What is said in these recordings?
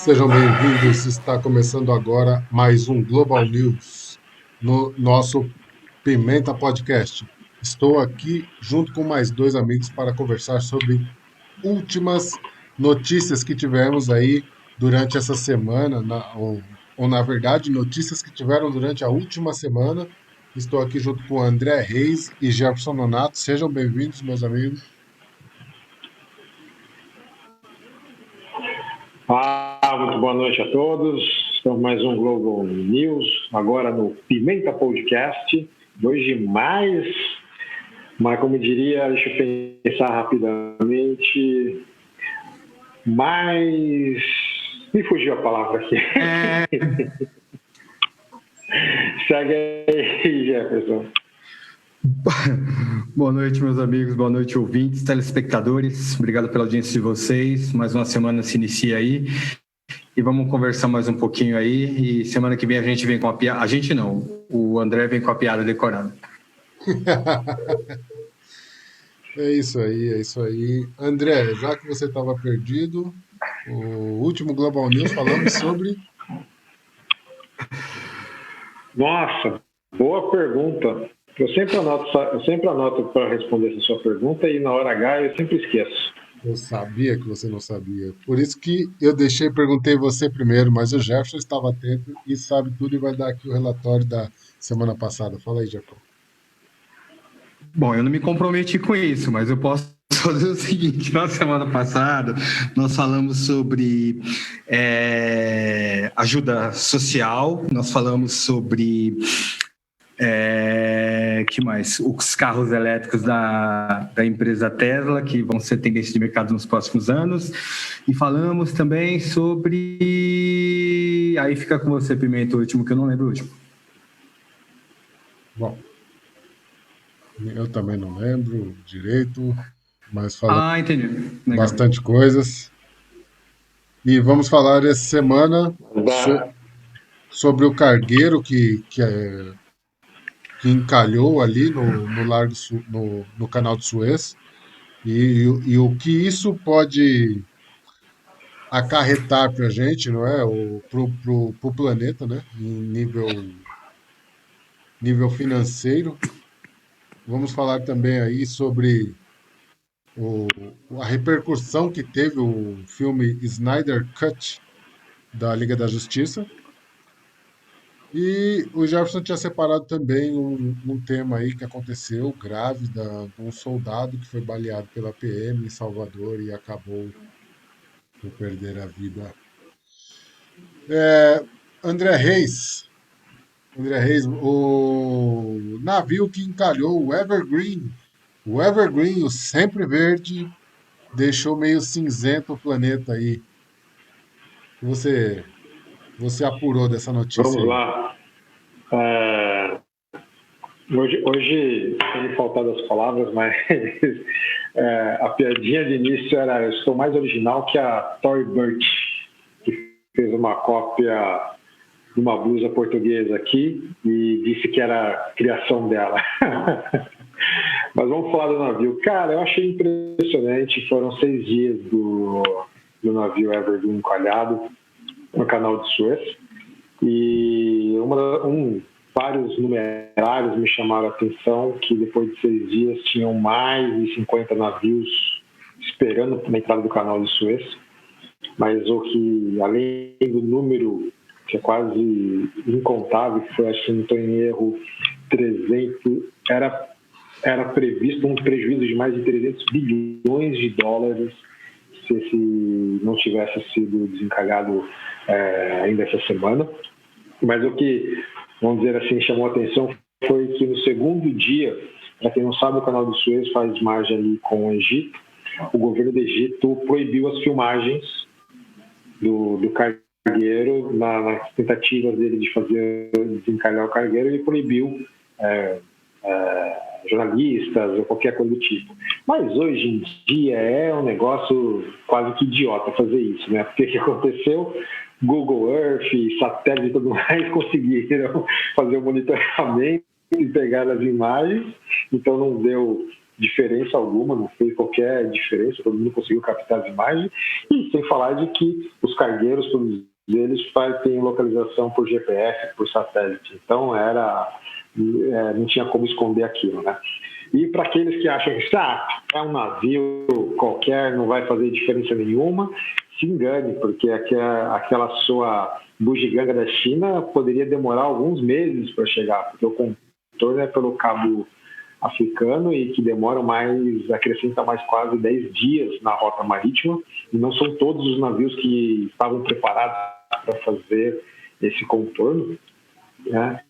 Sejam bem-vindos. Está começando agora mais um Global News no nosso Pimenta Podcast. Estou aqui junto com mais dois amigos para conversar sobre últimas notícias que tivemos aí durante essa semana, ou na verdade, notícias que tiveram durante a última semana. Estou aqui junto com André Reis e Jefferson Nonato. Sejam bem-vindos, meus amigos. Muito boa noite a todos. Estamos mais um Global News, agora no Pimenta Podcast. Hoje mas como diria, deixa eu pensar rapidamente, mas me fugiu a palavra aqui. Segue aí, Jefferson. Boa noite, meus amigos, boa noite, ouvintes, telespectadores. Obrigado pela audiência de vocês. Mais uma semana se inicia aí e vamos conversar mais um pouquinho aí. E semana que vem a gente vem com a piada. A gente não, o André vem com a piada decorada. É isso aí, é isso aí. André, já que você estava perdido, o último Global News falamos sobre. Nossa, boa pergunta. Eu sempre anoto para responder essa sua pergunta e na hora H eu sempre esqueço. Eu sabia que você não sabia. Por isso que eu perguntei você primeiro, mas o Jefferson estava atento e sabe tudo e vai dar aqui o relatório da semana passada. Fala aí, Jefferson. Bom, eu não me comprometi com isso, mas eu posso fazer o seguinte: na semana passada nós falamos sobre ajuda social, nós falamos sobre que mais? Os carros elétricos da empresa Tesla, que vão ser tendência de mercado nos próximos anos, e falamos também sobre... Aí fica com você, Pimenta, o último, que eu não lembro o último. Bom, eu também não lembro direito, mas falamos entendi. Legal. bastante coisas. E vamos falar essa semana sobre o cargueiro que encalhou ali no canal de Suez e o que isso pode acarretar para a gente, não é? Pro planeta, né? Em nível financeiro. Vamos falar também aí sobre a repercussão que teve o filme Snyder Cut da Liga da Justiça. E o Jefferson tinha separado também um tema aí que aconteceu grave de um soldado que foi baleado pela PM em Salvador e acabou por perder a vida. André Reis, o navio que encalhou o Evergreen, o sempre verde, deixou meio cinzento o planeta aí. Você apurou dessa notícia? Vamos lá. Hoje tem me faltado as palavras, mas a piadinha de início era: eu sou mais original que a Tory Burch, que fez uma cópia de uma blusa portuguesa aqui e disse que era a criação dela. Mas vamos falar do navio. Cara, eu achei impressionante. Foram 6 dias do navio Evergreen encalhado no canal de Suez. E vários numerários me chamaram a atenção que depois de 6 dias tinham mais de 50 navios esperando na entrada do canal de Suez. Mas o que, além do número, que é quase incontável, que foi, acho que não estou em erro, 300, era previsto um prejuízo de mais de 300 bilhões de dólares se esse não tivesse sido desencalhado ainda essa semana. Mas o que, vamos dizer assim, chamou a atenção foi que no segundo dia, para quem não sabe, o canal do Suez faz margem ali com o Egito. O governo do Egito proibiu as filmagens do cargueiro nas tentativas dele de desencalhar o cargueiro. Ele proibiu jornalistas ou qualquer coisa do tipo. Mas hoje em dia é um negócio quase que idiota fazer isso, né? Porque o que aconteceu? Google Earth, satélite e tudo mais conseguiram fazer o monitoramento e pegar as imagens, então não deu diferença alguma, não fez qualquer diferença, todo mundo conseguiu captar as imagens, e sem falar de que os cargueiros, todos eles têm localização por GPS, por satélite, então não tinha como esconder aquilo, né? E para aqueles que acham que é um navio qualquer, não vai fazer diferença nenhuma, se engane, porque aquela sua bugiganga da China poderia demorar alguns meses para chegar, porque o contorno é pelo Cabo Africano e que demora acrescenta mais quase 10 dias na rota marítima, e não são todos os navios que estavam preparados para fazer esse contorno, né?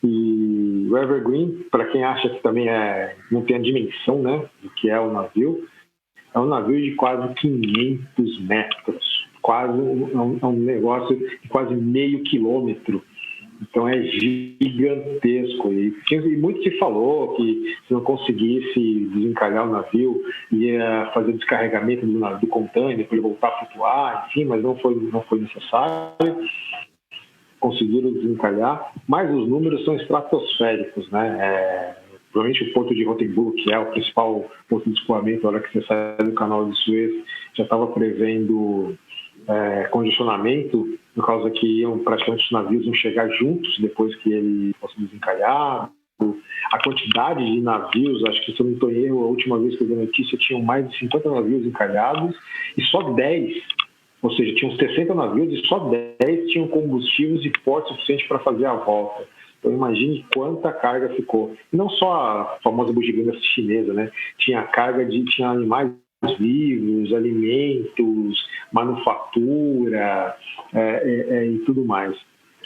E o Evergreen, para quem acha que também não tem a dimensão, né, do que é o navio, é um navio de quase 500 metros, é um negócio de quase meio quilômetro. Então é gigantesco. E muito se falou que se não conseguisse desencalhar o navio, ia fazer o descarregamento do navio container para ele voltar a flutuar, enfim, mas não foi necessário. Conseguiram desencalhar, mas os números são estratosféricos, né? Provavelmente o porto de Rotemburgo, que é o principal ponto de escoamento, na hora que você sai do canal de Suez, já estava prevendo congestionamento, por causa que praticamente os navios iam chegar juntos depois que ele fosse desencalhado. A quantidade de navios, acho que se eu não estou em erro, a última vez que eu vi a notícia, tinham mais de 50 navios encalhados e só 10, ou seja, tinham 60 navios e só 10 tinham combustíveis e porte suficiente para fazer a volta. Então imagine quanta carga ficou. E não só a famosa bugiganga chinesa, né? Tinha animais vivos, alimentos, manufatura e tudo mais.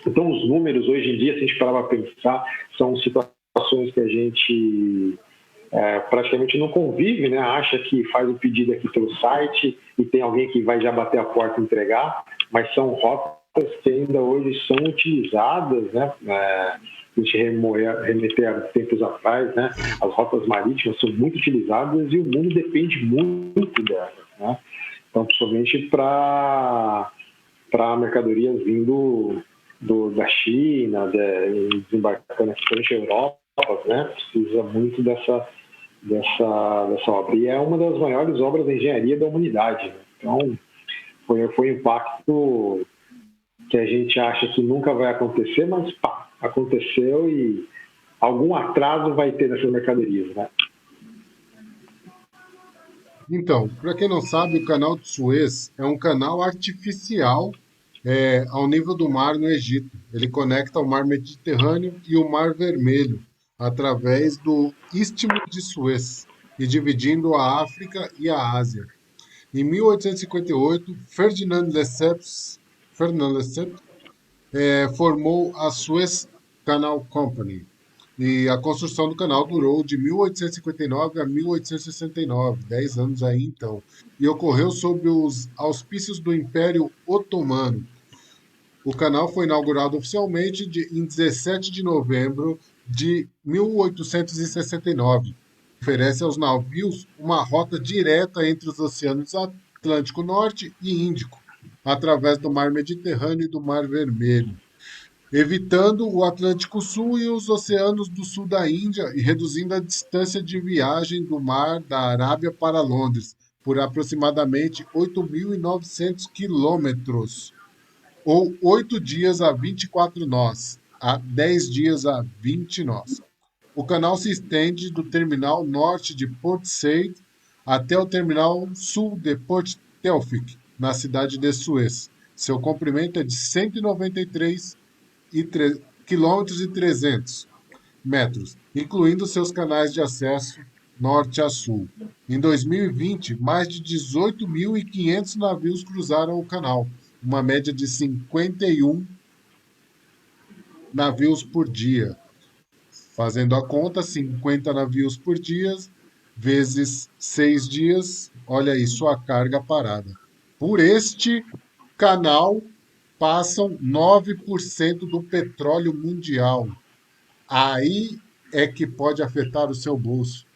Então os números hoje em dia, se a gente parar para pensar, são situações que a gente praticamente não convive, né? Acha que faz o pedido aqui pelo site e tem alguém que vai já bater a porta e entregar, mas são rotas que ainda hoje são utilizadas, né? A gente remeter a tempos atrás, né? As rotas marítimas são muito utilizadas e o mundo depende muito delas, né? Então, principalmente para mercadorias vindo da China, desembarcando aqui pela Europa, né? Precisa muito dessa obra. E é uma das maiores obras de engenharia da humanidade, né? Então, foi um impacto que a gente acha que nunca vai acontecer, mas aconteceu e algum atraso vai ter nessas mercadorias, né? Então, para quem não sabe, o canal de Suez é um canal artificial ao nível do mar no Egito. Ele conecta o Mar Mediterrâneo e o Mar Vermelho através do Istmo de Suez e dividindo a África e a Ásia. Em 1858, Ferdinand Lesseps formou a Suez Canal Company. E a construção do canal durou de 1859 a 1869, 10 anos aí então, e ocorreu sob os auspícios do Império Otomano. O canal foi inaugurado oficialmente em 17 de novembro de 1869. Oferece aos navios uma rota direta entre os oceanos Atlântico Norte e Índico, através do Mar Mediterrâneo e do Mar Vermelho, evitando o Atlântico Sul e os oceanos do sul da Índia e reduzindo a distância de viagem do Mar da Arábia para Londres por aproximadamente 8.900 quilômetros, ou 8 dias a 24 nós, a 10 dias a 20 nós. O canal se estende do terminal norte de Port Said até o terminal sul de Port Telfik, na cidade de Suez. Seu comprimento é de 193 quilômetros e 300 metros, incluindo seus canais de acesso norte a sul. Em 2020, mais de 18.500 navios cruzaram o canal, uma média de 51 navios por dia. Fazendo a conta, 50 navios por dia, vezes 6 dias, olha aí, sua carga parada. Por este canal passam 9% do petróleo mundial. Aí é que pode afetar o seu bolso.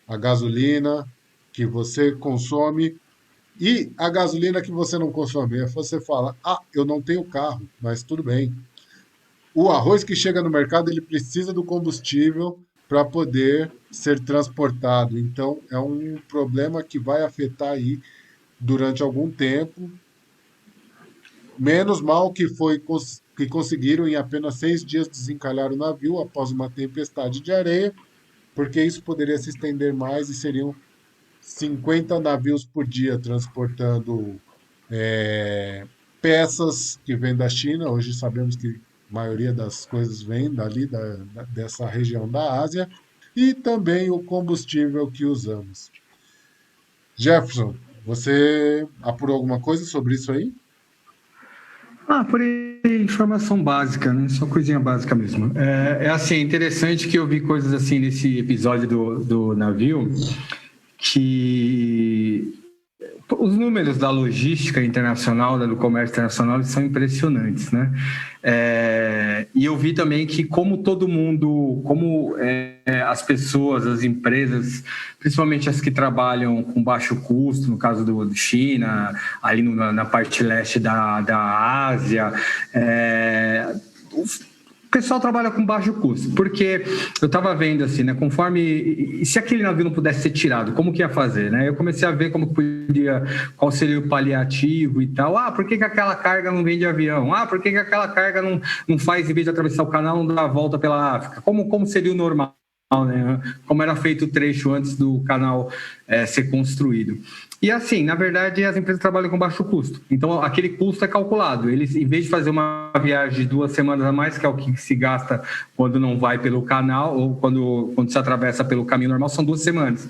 A gasolina que você consome e a gasolina que você não consome. Você fala, eu não tenho carro, mas tudo bem. O arroz que chega no mercado, ele precisa do combustível para poder ser transportado. Então, é um problema que vai afetar aí durante algum tempo. Menos mal que conseguiram em apenas 6 dias desencalhar o navio após uma tempestade de areia, porque isso poderia se estender mais e seriam 50 navios por dia transportando peças que vêm da China. Hoje sabemos que a maioria das coisas vem dali, dessa região da Ásia, e também o combustível que usamos. Jefferson, você apurou alguma coisa sobre isso aí? Por informação básica, né? Só coisinha básica mesmo. Assim, interessante que eu vi coisas assim nesse episódio do navio, que os números da logística internacional, do comércio internacional, eles são impressionantes, né? E eu vi também que como as pessoas, as empresas, principalmente as que trabalham com baixo custo, no caso do China, ali na parte leste da Ásia, o pessoal trabalha com baixo custo, porque eu estava vendo assim, né, conforme, se aquele navio não pudesse ser tirado, como que ia fazer, né? Eu comecei a ver qual seria o paliativo e tal. Por que aquela carga não vem de avião? Por que aquela carga não faz, em vez de atravessar o canal, não dá a volta pela África? Como seria o normal, né? Como era feito o trecho antes do canal ser construído. E assim, na verdade, as empresas trabalham com baixo custo. Então, aquele custo é calculado. Eles, em vez de fazer uma viagem de 2 semanas a mais, que é o que se gasta quando não vai pelo canal, ou quando se atravessa pelo caminho normal, são 2 semanas.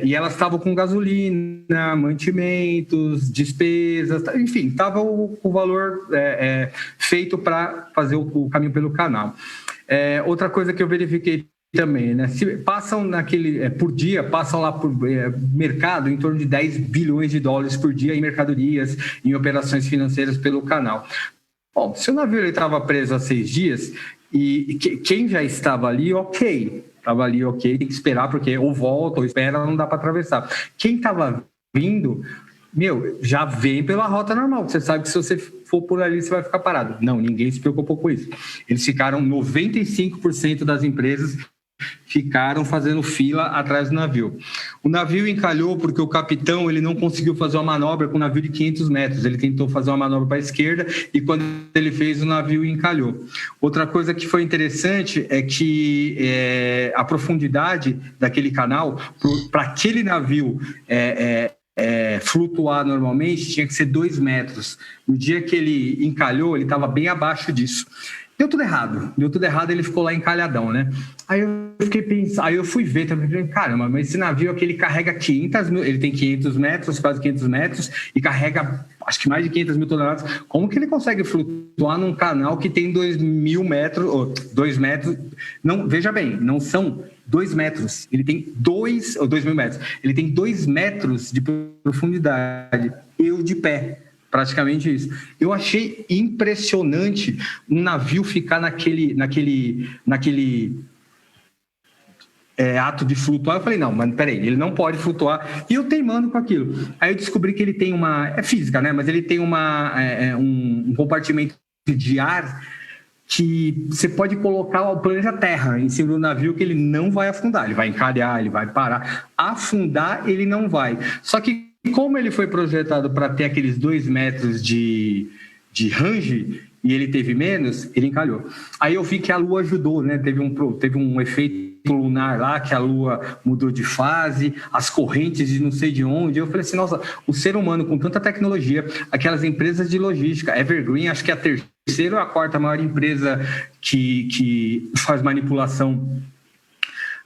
E elas estavam com gasolina, mantimentos, despesas, enfim, estava o valor feito para fazer o caminho pelo canal. Outra coisa que eu verifiquei também, né? Se passam por dia, passam lá por mercado em torno de 10 bilhões de dólares por dia em mercadorias, em operações financeiras pelo canal. Bom, se o navio estava preso há 6 dias, e quem já estava ali, ok, tem que esperar, porque ou volta ou espera, não dá para atravessar. Quem estava vindo, já vem pela rota normal, você sabe que se você for por ali, você vai ficar parado. Não, ninguém se preocupou com isso. Eles ficaram, 95% das empresas ficaram fazendo fila atrás do navio. O navio encalhou porque o capitão ele não conseguiu fazer uma manobra com um navio de 500 metros. Ele tentou fazer uma manobra para a esquerda e quando ele fez, o navio encalhou. Outra coisa que foi interessante é que a profundidade daquele canal, para aquele navio flutuar normalmente, tinha que ser 2 metros. No dia que ele encalhou, ele estava bem abaixo disso. Deu tudo errado, ele ficou lá encalhadão, né? Aí eu fiquei pensando, aí eu fui ver também, caramba, mas esse navio aqui, ele carrega 500 mil, ele tem 500 metros, quase 500 metros, e carrega, acho que mais de 500 mil toneladas. Como que ele consegue flutuar num canal que tem 2.000 metros, ou 2 metros, não, veja bem, não são 2 metros, ele tem 2.000 metros, ele tem 2 metros de profundidade, eu de pé. Praticamente isso. Eu achei impressionante um navio ficar naquele ato de flutuar. Eu falei, não, mas peraí, ele não pode flutuar. E eu teimando com aquilo. Aí eu descobri que ele tem é física, né? Mas ele tem um compartimento de ar que você pode colocar o planeta Terra em cima do navio que ele não vai afundar. Ele vai encalhar, ele vai parar. Afundar, ele não vai. Só que como ele foi projetado para ter aqueles 2 metros de range e ele teve menos, ele encalhou. Aí eu vi que a Lua ajudou, né? Teve um efeito lunar lá, que a Lua mudou de fase, as correntes de não sei de onde. Eu falei assim, nossa, o ser humano com tanta tecnologia, aquelas empresas de logística, Evergreen, acho que é a 3ª ou a 4ª maior empresa que faz manipulação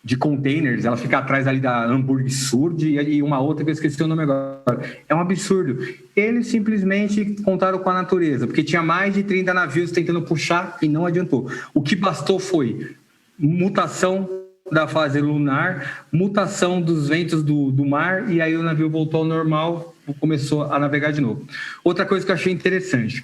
de containers, ela fica atrás ali da Hamburg Surd e uma outra que eu esqueci o nome agora. É um absurdo. Eles simplesmente contaram com a natureza, porque tinha mais de 30 navios tentando puxar e não adiantou. O que bastou foi mutação da fase lunar, mutação dos ventos do mar, e aí o navio voltou ao normal, começou a navegar de novo. Outra coisa que eu achei interessante,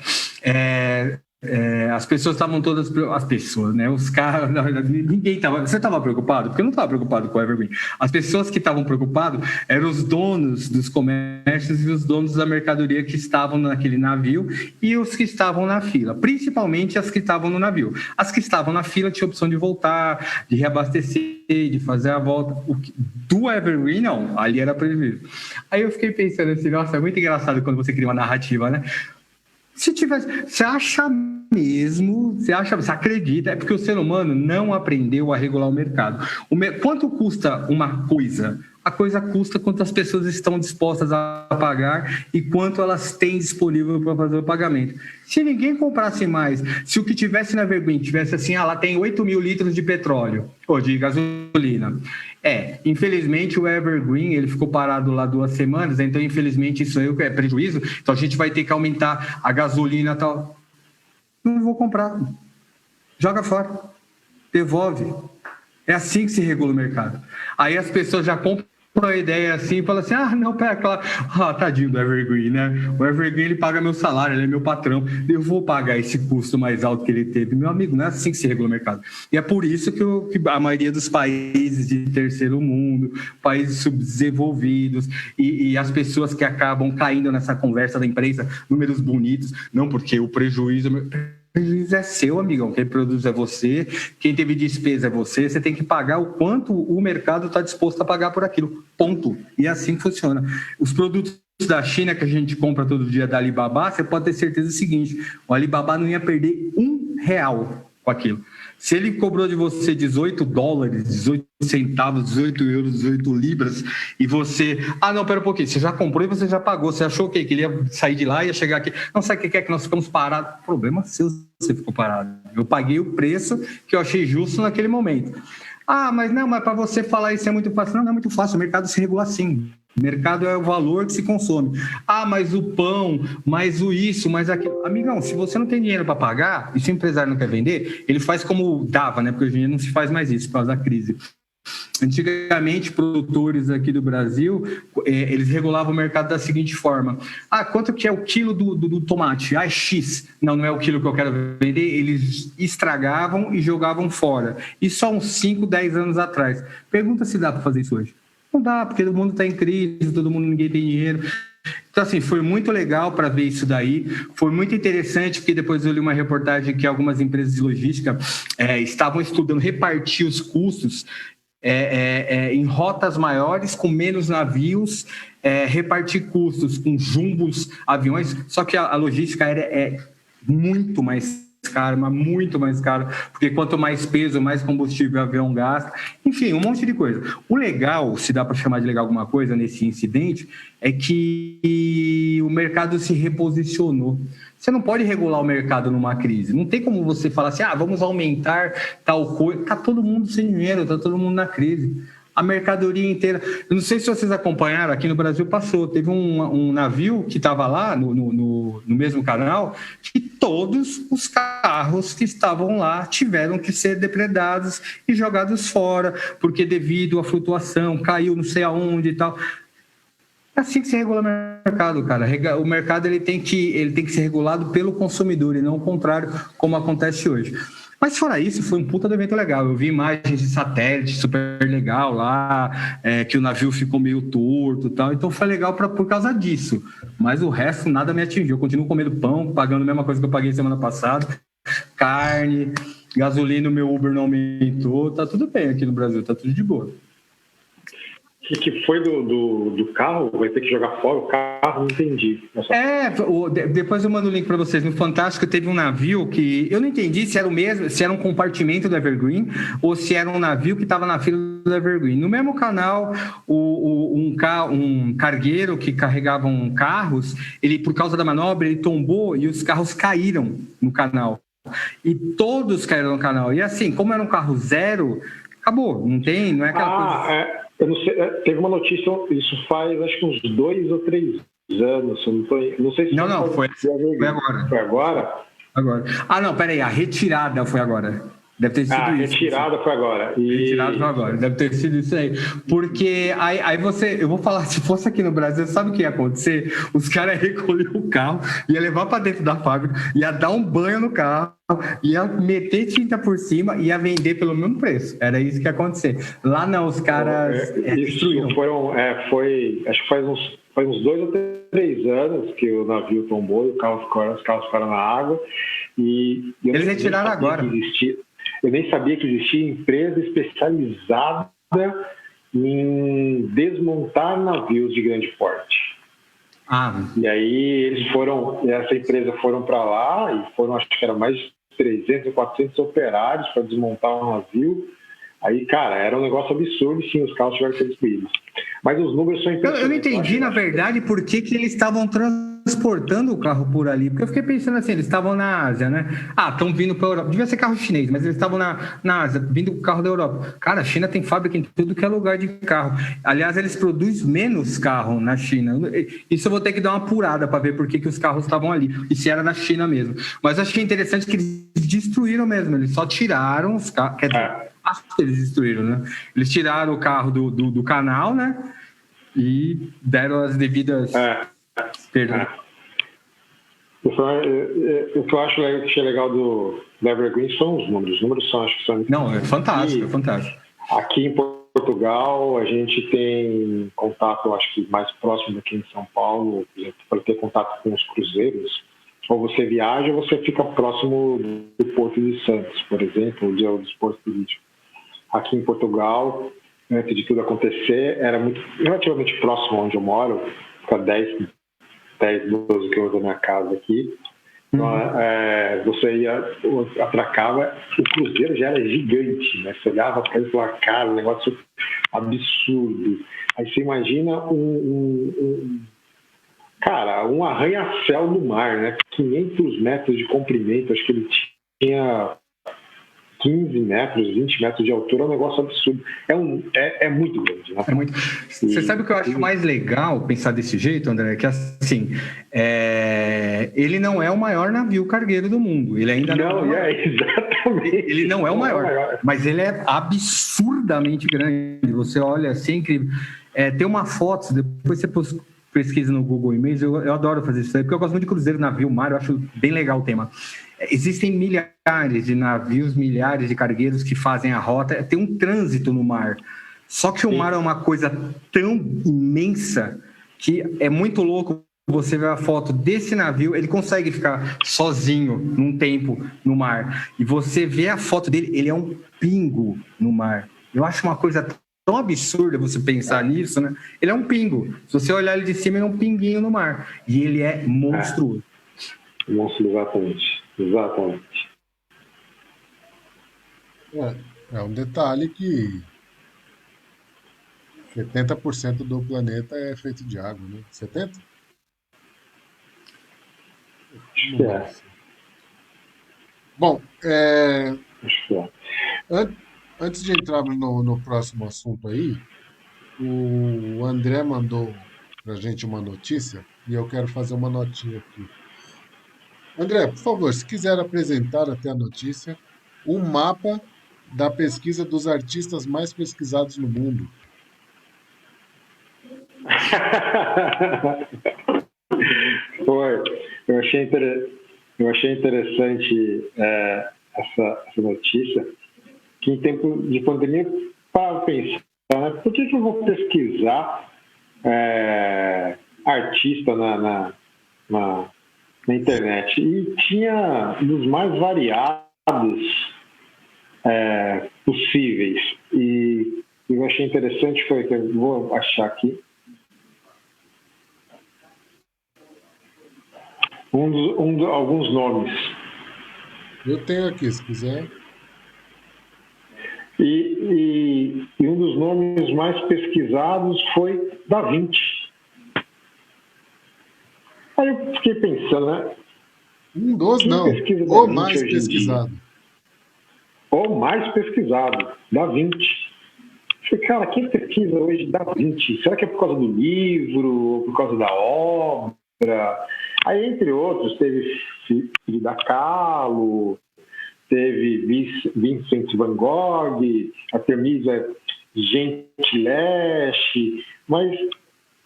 as pessoas estavam todas... As pessoas, né? Os caras... Ninguém estava... Você estava preocupado? Porque eu não estava preocupado com o Evergreen. As pessoas que estavam preocupadas eram os donos dos comércios e os donos da mercadoria que estavam naquele navio e os que estavam na fila. Principalmente as que estavam no navio. As que estavam na fila tinham opção de voltar, de reabastecer, de fazer a volta. Do Evergreen, não. Ali era prejuízo. Aí eu fiquei pensando assim, nossa, é muito engraçado quando você cria uma narrativa, né? Se tivesse, você acha mesmo, você acredita, é porque o ser humano não aprendeu a regular o mercado. Quanto custa uma coisa? A coisa custa quanto as pessoas estão dispostas a pagar e quanto elas têm disponível para fazer o pagamento. Se ninguém comprasse mais, se o que tivesse na Evergreen tivesse assim, lá tem 8 mil litros de petróleo, ou de gasolina. Infelizmente o Evergreen, ele ficou parado lá 2 semanas, então infelizmente isso aí é prejuízo, então a gente vai ter que aumentar a gasolina e tal. Não vou comprar. Joga fora. Devolve. É assim que se regula o mercado. Aí as pessoas já compram a ideia assim e falam assim, não, pera, claro, tadinho do Evergreen, né? O Evergreen, ele paga meu salário, ele é meu patrão, eu vou pagar esse custo mais alto que ele teve. Meu amigo, não é assim que se regula o mercado. E é por isso que a maioria dos países de terceiro mundo, países subdesenvolvidos e as pessoas que acabam caindo nessa conversa da imprensa, números bonitos, não, porque o prejuízo é seu, amigão. Quem produz é você, quem teve despesa é você. Você tem que pagar o quanto o mercado está disposto a pagar por aquilo. Ponto. E assim funciona. Os produtos da China que a gente compra todo dia da Alibaba, você pode ter certeza do seguinte: o Alibaba não ia perder R$1 com aquilo. Se ele cobrou de você 18 dólares, 18 centavos, 18 euros, 18 libras, e você... não, pera um pouquinho, você já comprou e você já pagou. Você achou o quê? Que ele ia sair de lá e ia chegar aqui? Não, sabe o que é que nós ficamos parados? Problema seu se você ficou parado. Eu paguei o preço que eu achei justo naquele momento. Mas para você falar isso é muito fácil. Não é muito fácil, o mercado se regula assim. O mercado é o valor que se consome. Mas o pão, mais o isso, mais aquilo. Amigão, se você não tem dinheiro para pagar, e se o empresário não quer vender, ele faz como dava, né? Porque hoje em dia não se faz mais isso por causa da crise. Antigamente, produtores aqui do Brasil, eles regulavam o mercado da seguinte forma: quanto que é o quilo do tomate? É X. Não é o quilo que eu quero vender. Eles estragavam e jogavam fora. Isso há uns 5, 10 anos atrás. Pergunta se dá para fazer isso hoje. Não dá, porque todo mundo está em crise, ninguém tem dinheiro. Então, assim, foi muito legal para ver isso daí. Foi muito interessante, porque depois eu li uma reportagem que algumas empresas de logística estavam estudando repartir os custos em rotas maiores, com menos navios, repartir custos com jumbos, aviões. Só que a logística aérea é muito mais caro, mas muito mais caro, porque quanto mais peso, mais combustível o avião gasta, enfim, um monte de coisa. O legal, se dá para chamar de legal alguma coisa nesse incidente, é que o mercado se reposicionou. Você não pode regular o mercado numa crise. Não tem como você falar assim, vamos aumentar tal coisa. Está todo mundo sem dinheiro, está todo mundo na crise. A mercadoria inteira... Eu não sei se vocês acompanharam, aqui no Brasil passou. Teve um navio que estava lá, no mesmo canal, que todos os carros que estavam lá tiveram que ser depredados e jogados fora, porque devido à flutuação, caiu não sei aonde e tal. É assim que se regula o mercado, cara. O mercado ele tem que ser regulado pelo consumidor e não o contrário, como acontece hoje. Mas fora isso, foi um puta do evento legal. Eu vi imagens de satélite super legal lá, que o navio ficou meio torto e tal. Então foi legal por causa disso. Mas o resto nada me atingiu. Eu continuo comendo pão, pagando a mesma coisa que eu paguei semana passada. Carne, gasolina, o meu Uber não aumentou. Tá tudo bem aqui no Brasil, tá tudo de boa. O que foi do carro? Vai ter que jogar fora o carro? Não entendi. Depois eu mando o link para vocês. No Fantástico teve um navio que eu não entendi se era o mesmo, se era um compartimento do Evergreen ou se era um navio que estava na fila do Evergreen. No mesmo canal, um cargueiro que carregava carros, ele, por causa da manobra, ele tombou e os carros caíram no canal. E todos caíram no canal. E assim, como era um carro zero, acabou. Não é aquela coisa... Eu não sei, teve uma notícia, isso faz acho que uns 2 ou 3 anos, não sei se... Não, foi agora. Foi agora? Agora. Não, peraí, a retirada foi agora. Deve ter sido isso. Retirada foi agora. Retirada foi agora. Deve ter sido isso aí. Porque aí eu vou falar, se fosse aqui no Brasil, sabe o que ia acontecer? Os caras iam recolher o carro, ia levar para dentro da fábrica, ia dar um banho no carro, ia meter tinta por cima e ia vender pelo mesmo preço. Era isso que ia acontecer. Lá não, os caras destruíram. Acho que faz uns 2 ou 3 anos que o navio tombou e os carros ficaram na água. E eles retiraram agora. Eu nem sabia que existia empresa especializada em desmontar navios de grande porte. E aí essa empresa foram para lá e foram, acho que era mais de 300 ou 400 operários para desmontar um navio. Aí, cara, era um negócio absurdo e sim, os carros tiveram que ser destruídos. Mas os números são impressionantes. Eu não entendi, na verdade, por que eles estavam transportando o carro por ali. Porque eu fiquei pensando assim, eles estavam na Ásia, né? Estão vindo para a Europa. Devia ser carro chinês, mas eles estavam na Ásia, vindo com o carro da Europa. Cara, a China tem fábrica em tudo que é lugar de carro. Aliás, eles produzem menos carro na China. Isso eu vou ter que dar uma apurada para ver por que os carros estavam ali. E se era da China mesmo. Mas eu achei interessante que eles destruíram mesmo. Eles só tiraram os carros. Quer dizer, acho que eles destruíram, né? Eles tiraram o carro do canal, né? E deram as devidas perdas. O que eu achei legal do Evergreen são os números. Os números acho que são... Não, é fantástico, é fantástico. Aqui em Portugal, a gente tem contato, acho que mais próximo daqui em São Paulo, por exemplo, para ter contato com os cruzeiros. Ou você viaja ou você fica próximo do Porto de Santos, por exemplo, ou dos portos turísticos. Aqui em Portugal, antes de tudo acontecer, era relativamente próximo onde eu moro, fica 10, 12 quilômetros da minha casa aqui. Então, você atracava, o cruzeiro já era gigante, né? Você olhava para ele e falava, cara, um negócio absurdo. Aí você imagina um arranha-céu no mar, né? 500 metros de comprimento, acho que ele tinha 15 metros, 20 metros de altura, é um negócio absurdo. É muito grande. Né? Você sabe o que eu acho mais legal pensar desse jeito, André? Que assim, ele não é o maior navio cargueiro do mundo. Ele ainda não é. Exatamente. Ele não é o maior, mas ele é absurdamente grande. Você olha assim, é incrível. Tem uma foto, depois você pesquisa no Google Images, eu adoro fazer isso aí, porque eu gosto muito de cruzeiro, navio, mar, eu acho bem legal o tema. Existem milhares de navios, milhares de cargueiros que fazem a rota, tem um trânsito no mar. Só que o mar é uma coisa tão imensa que é muito louco você ver a foto desse navio, ele consegue ficar sozinho num tempo no mar. E você vê a foto dele, ele é um pingo no mar. Eu acho uma coisa tão absurda você pensar nisso, né? Ele é um pingo. Se você olhar ele de cima, ele é um pinguinho no mar. E ele é monstruoso. Monstro, exatamente. É um detalhe que 70% do planeta é feito de água, né? 70%? Bom, antes de entrarmos no próximo assunto aí, o André mandou para a gente uma notícia e eu quero fazer uma notinha aqui. André, por favor, se quiser apresentar até a notícia, um mapa da pesquisa dos artistas mais pesquisados no mundo. Eu achei interessante essa notícia, que em tempo de pandemia, para pensar, né, por que eu vou pesquisar artista na internet? E tinha dos mais variados possíveis. E eu achei interessante, que eu vou achar aqui, alguns nomes. Eu tenho aqui, se quiser. E um dos nomes mais pesquisados foi Da Vinci. Aí eu fiquei pensando, né? Um dos não, o mais pesquisado. O mais pesquisado, Da Vinci. Eu falei, cara, quem pesquisa hoje Da Vinci? Será que é por causa do livro, ou por causa da obra? Aí, entre outros, teve Frida Kahlo, teve Vincent van Gogh, Artemisia Gentileschi, mas,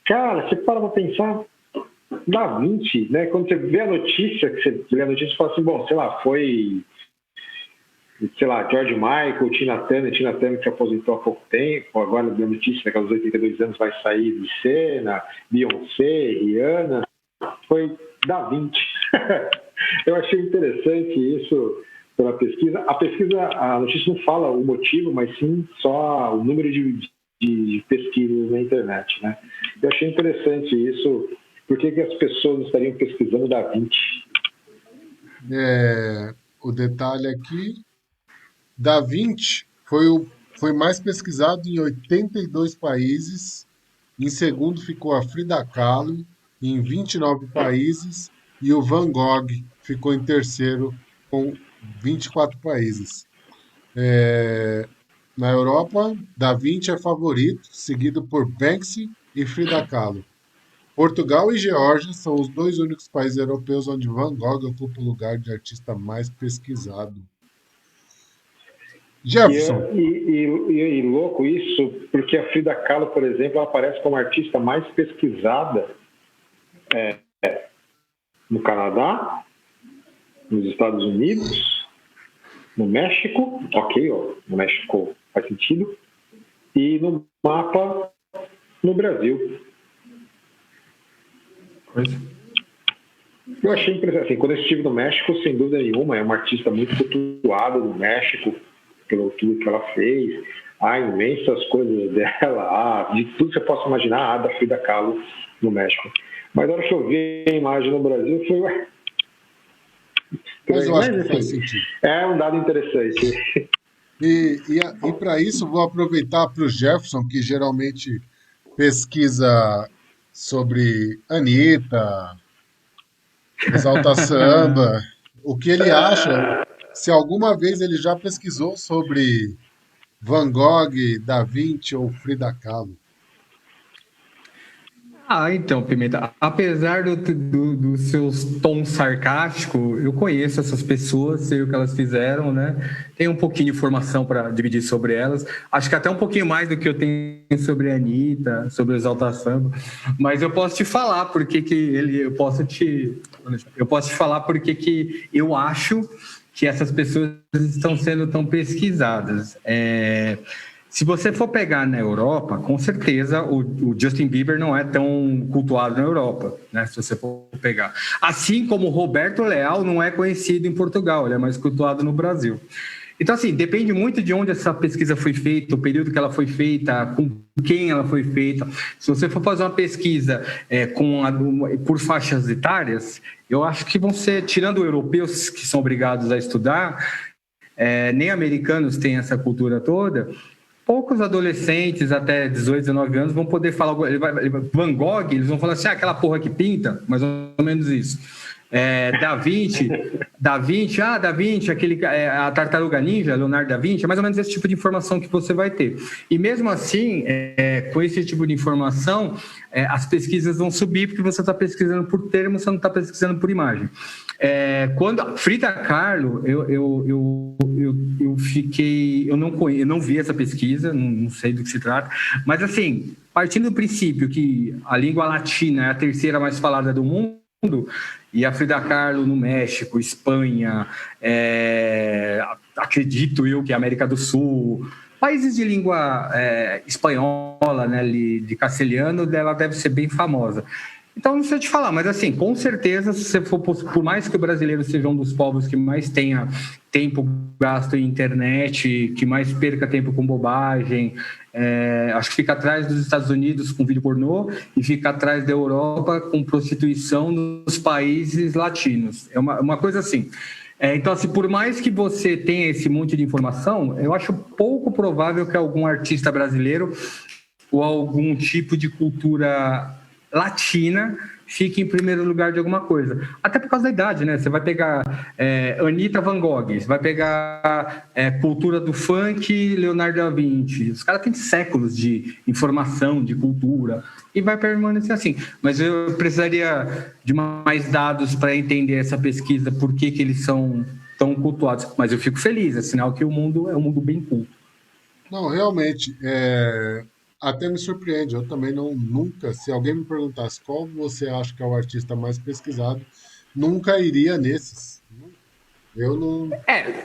cara, você para pensar, Da Vinci, né? Quando você vê a notícia, você fala assim, bom, sei lá, foi, George Michael, Tina Turner que se aposentou há pouco tempo, agora deu notícia que aos 82 anos vai sair de cena, Beyoncé, Rihanna, foi Da Vinci. Eu achei interessante isso pela pesquisa. A notícia não fala o motivo, mas sim só o número de pesquisas na internet, né? Eu achei interessante isso. Por que as pessoas estariam pesquisando Da Vinci? O detalhe aqui, Da Vinci foi mais pesquisado em 82 países. Em segundo ficou a Frida Kahlo, em 29 países. E o Van Gogh ficou em terceiro, com 24 países. Na Europa, Da Vinci é favorito, seguido por Banksy e Frida Kahlo. Portugal e Geórgia são os dois únicos países europeus onde Van Gogh ocupa o lugar de artista mais pesquisado. Jefferson. E louco isso, porque a Frida Kahlo, por exemplo, ela aparece como a artista mais pesquisada no Canadá, nos Estados Unidos, no México, no México faz sentido, e no mapa no Brasil. Eu achei interessante, assim, quando eu estive no México, sem dúvida nenhuma, é uma artista muito cultuada no México, pelo tudo que ela fez, há imensas coisas dela, de tudo que você possa imaginar, da Frida Kahlo no México. Mas na hora que eu vi a imagem no Brasil, foi... Mas eu acho que faz sentido. É um dado interessante. E para isso, vou aproveitar para o Jefferson, que geralmente pesquisa sobre Anitta, Exalta Samba, o que ele acha, se alguma vez ele já pesquisou sobre Van Gogh, Da Vinci ou Frida Kahlo. Então, Pimenta, apesar do seu tom sarcástico, eu conheço essas pessoas, sei o que elas fizeram, né? Tenho um pouquinho de informação para dividir sobre elas. Acho que até um pouquinho mais do que eu tenho sobre a Anitta, sobre o Exalta Samba. Mas eu posso te falar porque eu posso te falar porque que eu acho que essas pessoas estão sendo tão pesquisadas. Se você for pegar na Europa, com certeza o Justin Bieber não é tão cultuado na Europa, né? Se você for pegar. Assim como o Roberto Leal não é conhecido em Portugal, ele é mais cultuado no Brasil. Então, assim, depende muito de onde essa pesquisa foi feita, o período que ela foi feita, com quem ela foi feita. Se você for fazer uma pesquisa por faixas etárias, eu acho que vão ser, tirando europeus que são obrigados a estudar, nem americanos têm essa cultura toda. Poucos adolescentes até 18, 19 anos vão poder falar... Van Gogh, eles vão falar assim, aquela porra que pinta, mais ou menos isso. Da Vinci, a Tartaruga Ninja, Leonardo da Vinci, é mais ou menos esse tipo de informação que você vai ter. E mesmo assim, com esse tipo de informação, as pesquisas vão subir, porque você está pesquisando por termo, você não está pesquisando por imagem. Quando Frida Kahlo, eu não vi essa pesquisa, não sei do que se trata, mas assim, partindo do princípio que a língua latina é a terceira mais falada do mundo, e a Frida Kahlo no México, Espanha, acredito eu que a América do Sul, países de língua espanhola, né, de castelhano, ela deve ser bem famosa. Então, não sei te falar, mas assim, com certeza, se você for, por mais que o brasileiro seja um dos povos que mais tenha tempo gasto em internet, que mais perca tempo com bobagem, acho que fica atrás dos Estados Unidos com vídeo pornô e fica atrás da Europa com prostituição nos países latinos. É uma coisa assim. Então, assim, por mais que você tenha esse monte de informação, eu acho pouco provável que algum artista brasileiro ou algum tipo de cultura latina fique em primeiro lugar de alguma coisa. Até por causa da idade, né? Você vai pegar Anitta, Van Gogh, você vai pegar cultura do funk, Leonardo da Vinci. Os caras têm séculos de informação, de cultura, e vai permanecer assim. Mas eu precisaria de mais dados para entender essa pesquisa, por que eles são tão cultuados. Mas eu fico feliz, é sinal que o mundo é um mundo bem culto. Não, realmente, até me surpreende. Eu também nunca, se alguém me perguntasse qual você acha que é o artista mais pesquisado, nunca iria nesses. Eu não.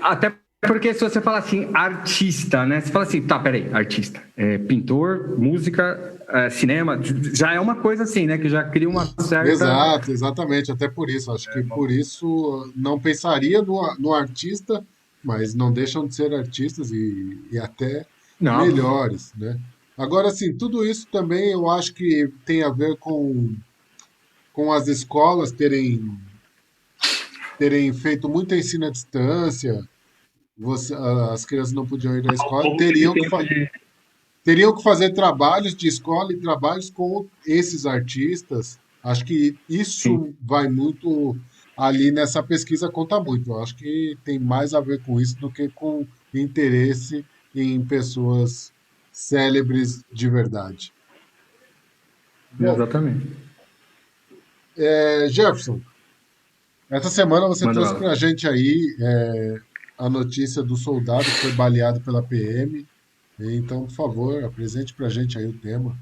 Até porque se você fala assim, artista, né? Você fala assim, tá, peraí, artista. Pintor, música, cinema, já é uma coisa assim, né? Que já cria uma certa... Exato, exatamente. Até por isso. Acho que por isso não pensaria no artista, mas não deixam de ser artistas e até Não, melhores, né? Agora, assim, tudo isso também eu acho que tem a ver com as escolas terem feito muito ensino à distância. As crianças não podiam ir à escola, teriam que fazer trabalhos de escola e trabalhos com esses artistas. Acho que sim, isso vai muito ali nessa pesquisa, conta muito. Eu acho que tem mais a ver com isso do que com interesse em pessoas célebres de verdade. Bom, exatamente. Jefferson, essa semana você Manda trouxe bala. para a gente aí a notícia do soldado que foi baleado pela PM. Então, por favor, apresente para a gente aí o tema.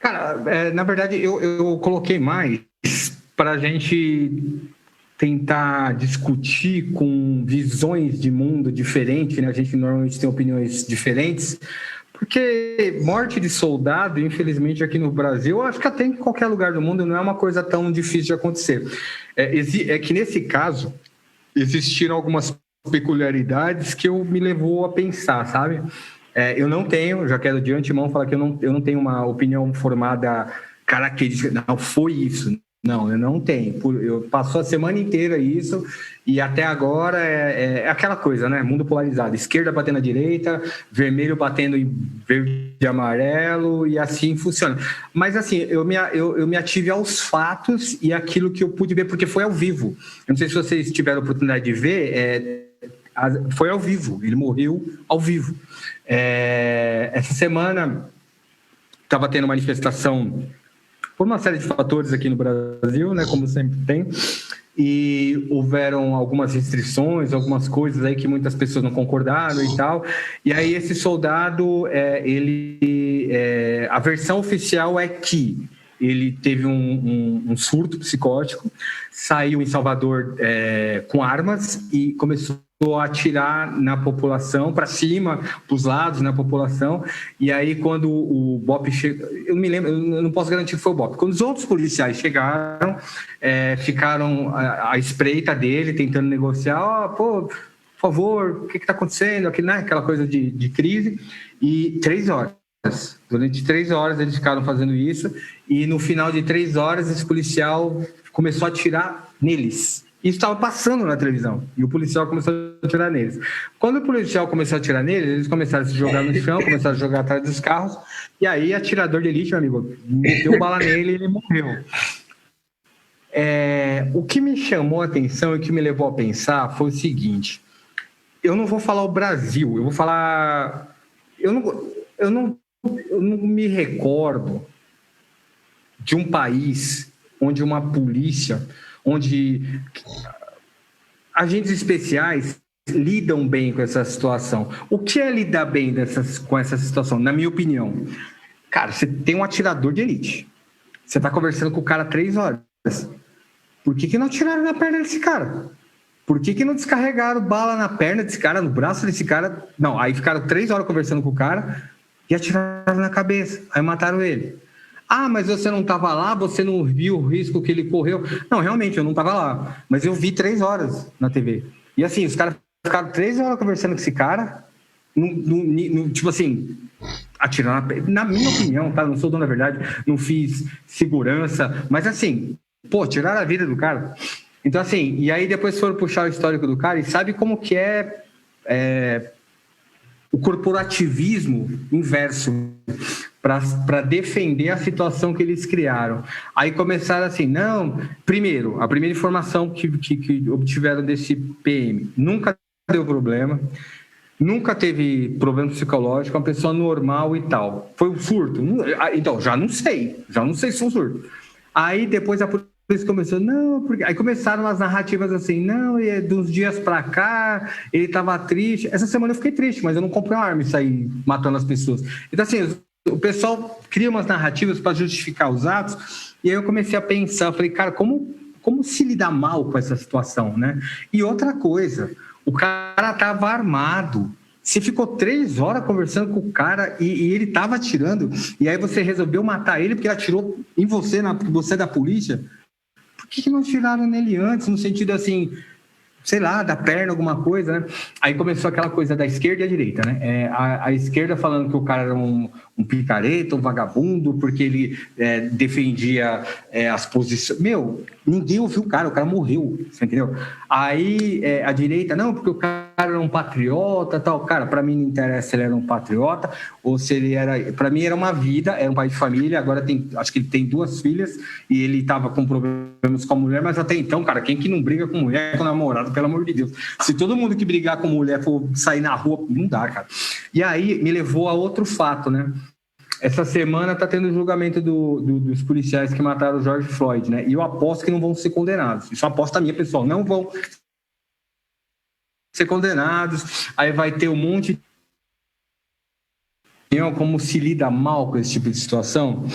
Cara, na verdade, eu coloquei mais para a gente tentar discutir com visões de mundo diferentes, né? A gente normalmente tem opiniões diferentes, porque morte de soldado, infelizmente, aqui no Brasil, eu acho que até em qualquer lugar do mundo não é uma coisa tão difícil de acontecer. É que nesse caso, existiram algumas peculiaridades que me levou a pensar, sabe? Eu não tenho, já quero de antemão falar que eu não tenho uma opinião formada característica, não, foi isso. Não, eu não tenho. Eu passou a semana inteira isso e até agora é aquela coisa, né? Mundo polarizado. Esquerda batendo na direita, vermelho batendo em verde e amarelo e assim funciona. Mas assim, eu me ative aos fatos e aquilo que eu pude ver, porque foi ao vivo. Eu não sei se vocês tiveram a oportunidade de ver, foi ao vivo. Ele morreu ao vivo. Essa semana estava tendo manifestação por uma série de fatores aqui no Brasil, né, como sempre tem, e houveram algumas restrições, algumas coisas aí que muitas pessoas não concordaram e tal, e aí esse soldado, a versão oficial é que ele teve um surto psicótico, saiu em Salvador com armas e começou a atirar na população, para cima, para os lados, na população, e aí quando o BOP chegou, eu me lembro, eu não posso garantir que foi o BOP, quando os outros policiais chegaram, ficaram à espreita dele, tentando negociar, por favor, o que está acontecendo, aquela coisa de crise, e 3 horas. Durante 3 horas eles ficaram fazendo isso e no final de 3 horas esse policial começou a atirar neles. Isso estava passando na televisão e o policial começou a atirar neles. Quando o policial começou a atirar neles, eles começaram a se jogar no chão, começaram a jogar atrás dos carros e aí atirador de elite, meu amigo, meteu bala nele e ele morreu. O que me chamou a atenção e que me levou a pensar foi o seguinte: eu não vou falar o Brasil, eu vou falar... Eu não me recordo de um país onde uma polícia, onde agentes especiais lidam bem com essa situação. O que é lidar bem com essa situação? Na minha opinião, cara, você tem um atirador de elite, você está conversando com o cara 3 horas. Por que não atiraram na perna desse cara? Por que não descarregaram bala na perna desse cara, no braço desse cara? Não, aí ficaram 3 horas conversando com o cara e atiraram na cabeça, aí mataram ele. Ah, mas você não estava lá, você não viu o risco que ele correu? Não, realmente, eu não estava lá, mas eu vi 3 horas na TV. E assim, os caras ficaram 3 horas conversando com esse cara, tipo assim, atirando na minha opinião, tá? Não sou dono da verdade, não fiz segurança, mas assim, tiraram a vida do cara. Então assim, e aí depois foram puxar o histórico do cara e sabe como que o corporativismo inverso para defender a situação que eles criaram. Aí começaram assim, não, primeiro, a primeira informação que obtiveram desse PM, nunca deu problema, nunca teve problema psicológico, uma pessoa normal e tal. Foi um surto? Então, já não sei se foi um surto. Aí depois a eles começaram, não, porque... Aí começaram as narrativas assim, não, e de uns dias pra cá, ele tava triste. Essa semana eu fiquei triste, mas eu não comprei uma arma e saí matando as pessoas. Então, assim, o pessoal cria umas narrativas para justificar os atos, e aí eu comecei a pensar, eu falei, cara, como se lidar mal com essa situação, né? E outra coisa, o cara tava armado. Você ficou 3 horas conversando com o cara e ele tava atirando, e aí você resolveu matar ele porque ele atirou em você, porque você é da polícia. Por que não tiraram nele antes, no sentido assim, sei lá, da perna, alguma coisa, né? Aí começou aquela coisa da esquerda e a direita, né? A esquerda falando que o cara era um picareta, um vagabundo, porque ele defendia as posições. Meu, ninguém ouviu o cara morreu, você entendeu? Aí a direita, não, porque o cara era um patriota, tal. Cara, para mim não interessa se ele era um patriota ou se ele era... Para mim era uma vida, era um pai de família, agora acho que ele tem 2 filhas e ele tava com problemas com a mulher, mas até então, cara, quem que não briga com mulher, com namorado, pelo amor de Deus? Se todo mundo que brigar com mulher for sair na rua, não dá, cara. E aí me levou a outro fato, né? Essa semana tá tendo o julgamento dos policiais que mataram o George Floyd, né? E eu aposto que não vão ser condenados. Isso é uma aposta minha, pessoal. Não vão ser condenados. Aí vai ter um monte de... Como se lida mal com esse tipo de situação.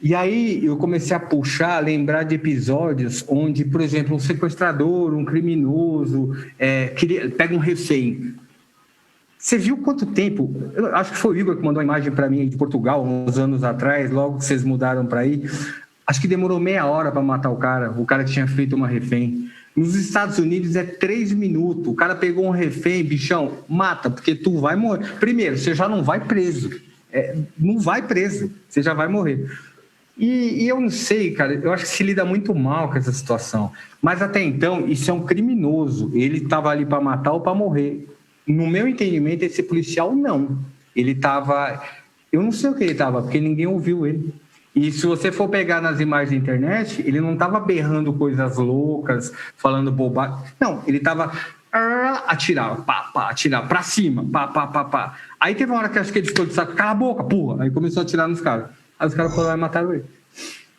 E aí eu comecei a puxar, a lembrar de episódios onde, por exemplo, um sequestrador, um criminoso, pega um refém. Você viu quanto tempo? Eu acho que foi o Igor que mandou uma imagem para mim de Portugal, uns anos atrás, logo que vocês mudaram para aí. Acho que demorou meia hora para matar o cara que tinha feito uma refém. Nos Estados Unidos é 3 minutos. O cara pegou um refém, bichão, mata, porque tu vai morrer. Primeiro, você já não vai preso. Não vai preso, você já vai morrer. E eu não sei, cara, eu acho que se lida muito mal com essa situação. Mas até então, isso é um criminoso. Ele estava ali para matar ou para morrer. No meu entendimento, esse policial não. Ele estava... Eu não sei o que ele estava, porque ninguém ouviu ele. E se você for pegar nas imagens da internet, ele não estava berrando coisas loucas, falando bobagem. Não, ele estava... atirar, atirar pra cima, pá. Aí teve uma hora que acho que ele ficou de saco, cala a boca, porra. Aí começou a atirar nos caras. Aí os caras foram lá e mataram ele.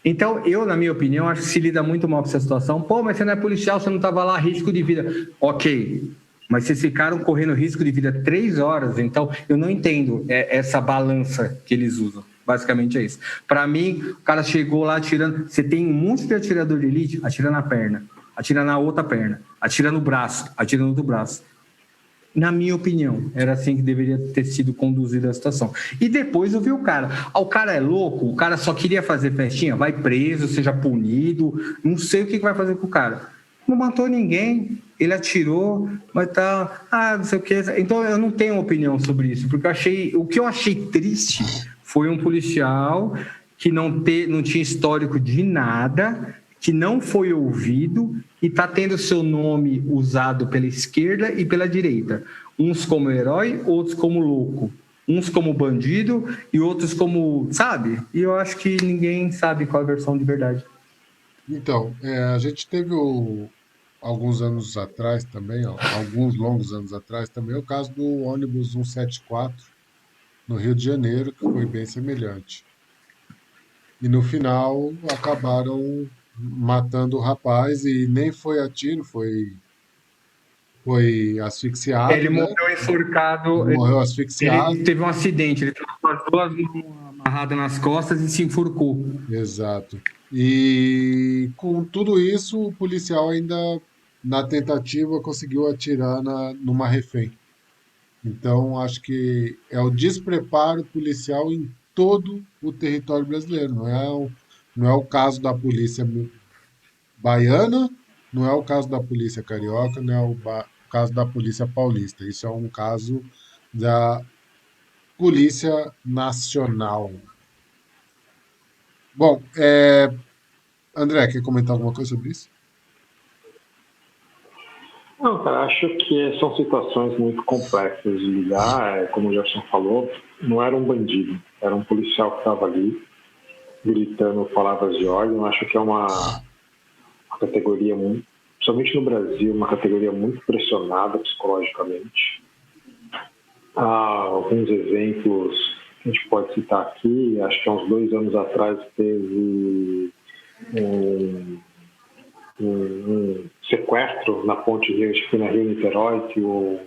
Então, eu, na minha opinião, acho que se lida muito mal com essa situação. Pô, mas você não é policial, você não estava lá, risco de vida. Ok, mas vocês ficaram correndo risco de vida 3 horas, então eu não entendo essa balança que eles usam. Basicamente é isso. Para mim, o cara chegou lá atirando. Você tem um monte de atirador de elite, atira na perna, atira na outra perna, atira no braço, atira no outro braço. Na minha opinião, era assim que deveria ter sido conduzida a situação. E depois eu vi o cara. O cara é louco, o cara só queria fazer festinha, vai preso, seja punido, não sei o que vai fazer com o cara. Não matou ninguém, ele atirou, mas tá... não sei o que. Então eu não tenho opinião sobre isso, porque o que eu achei triste foi um policial que não tinha histórico de nada, que não foi ouvido e está tendo seu nome usado pela esquerda e pela direita. Uns como herói, outros como louco. Uns como bandido e outros como... Sabe? E eu acho que ninguém sabe qual é a versão de verdade. Então, a gente teve alguns anos atrás também, alguns longos anos atrás também, o caso do ônibus 174 no Rio de Janeiro, que foi bem semelhante. E no final acabaram matando o rapaz e nem foi a tiro, foi asfixiado, Ele né? morreu enforcado. Ele morreu asfixiado. Ele teve um acidente, ele estava com as 2 mãos amarradas nas costas e se enforcou. Exato. E com tudo isso, o policial ainda, na tentativa, conseguiu atirar numa refém. Então, acho que é o despreparo policial em todo o território brasileiro. Não é o caso da polícia baiana, não é o caso da polícia carioca, não é o caso da polícia paulista. Isso é um caso da polícia nacional. Bom, André, quer comentar alguma coisa sobre isso? Não, cara, acho que são situações muito complexas de lidar. Como o Jefferson falou, não era um bandido, era um policial que estava ali gritando palavras de ordem. Acho que é uma categoria, principalmente no Brasil, uma categoria muito pressionada psicologicamente. Há alguns exemplos que a gente pode citar aqui. Acho que há uns 2 anos atrás teve um sequestro na ponte Rio, acho que foi na Rio-Niterói, que o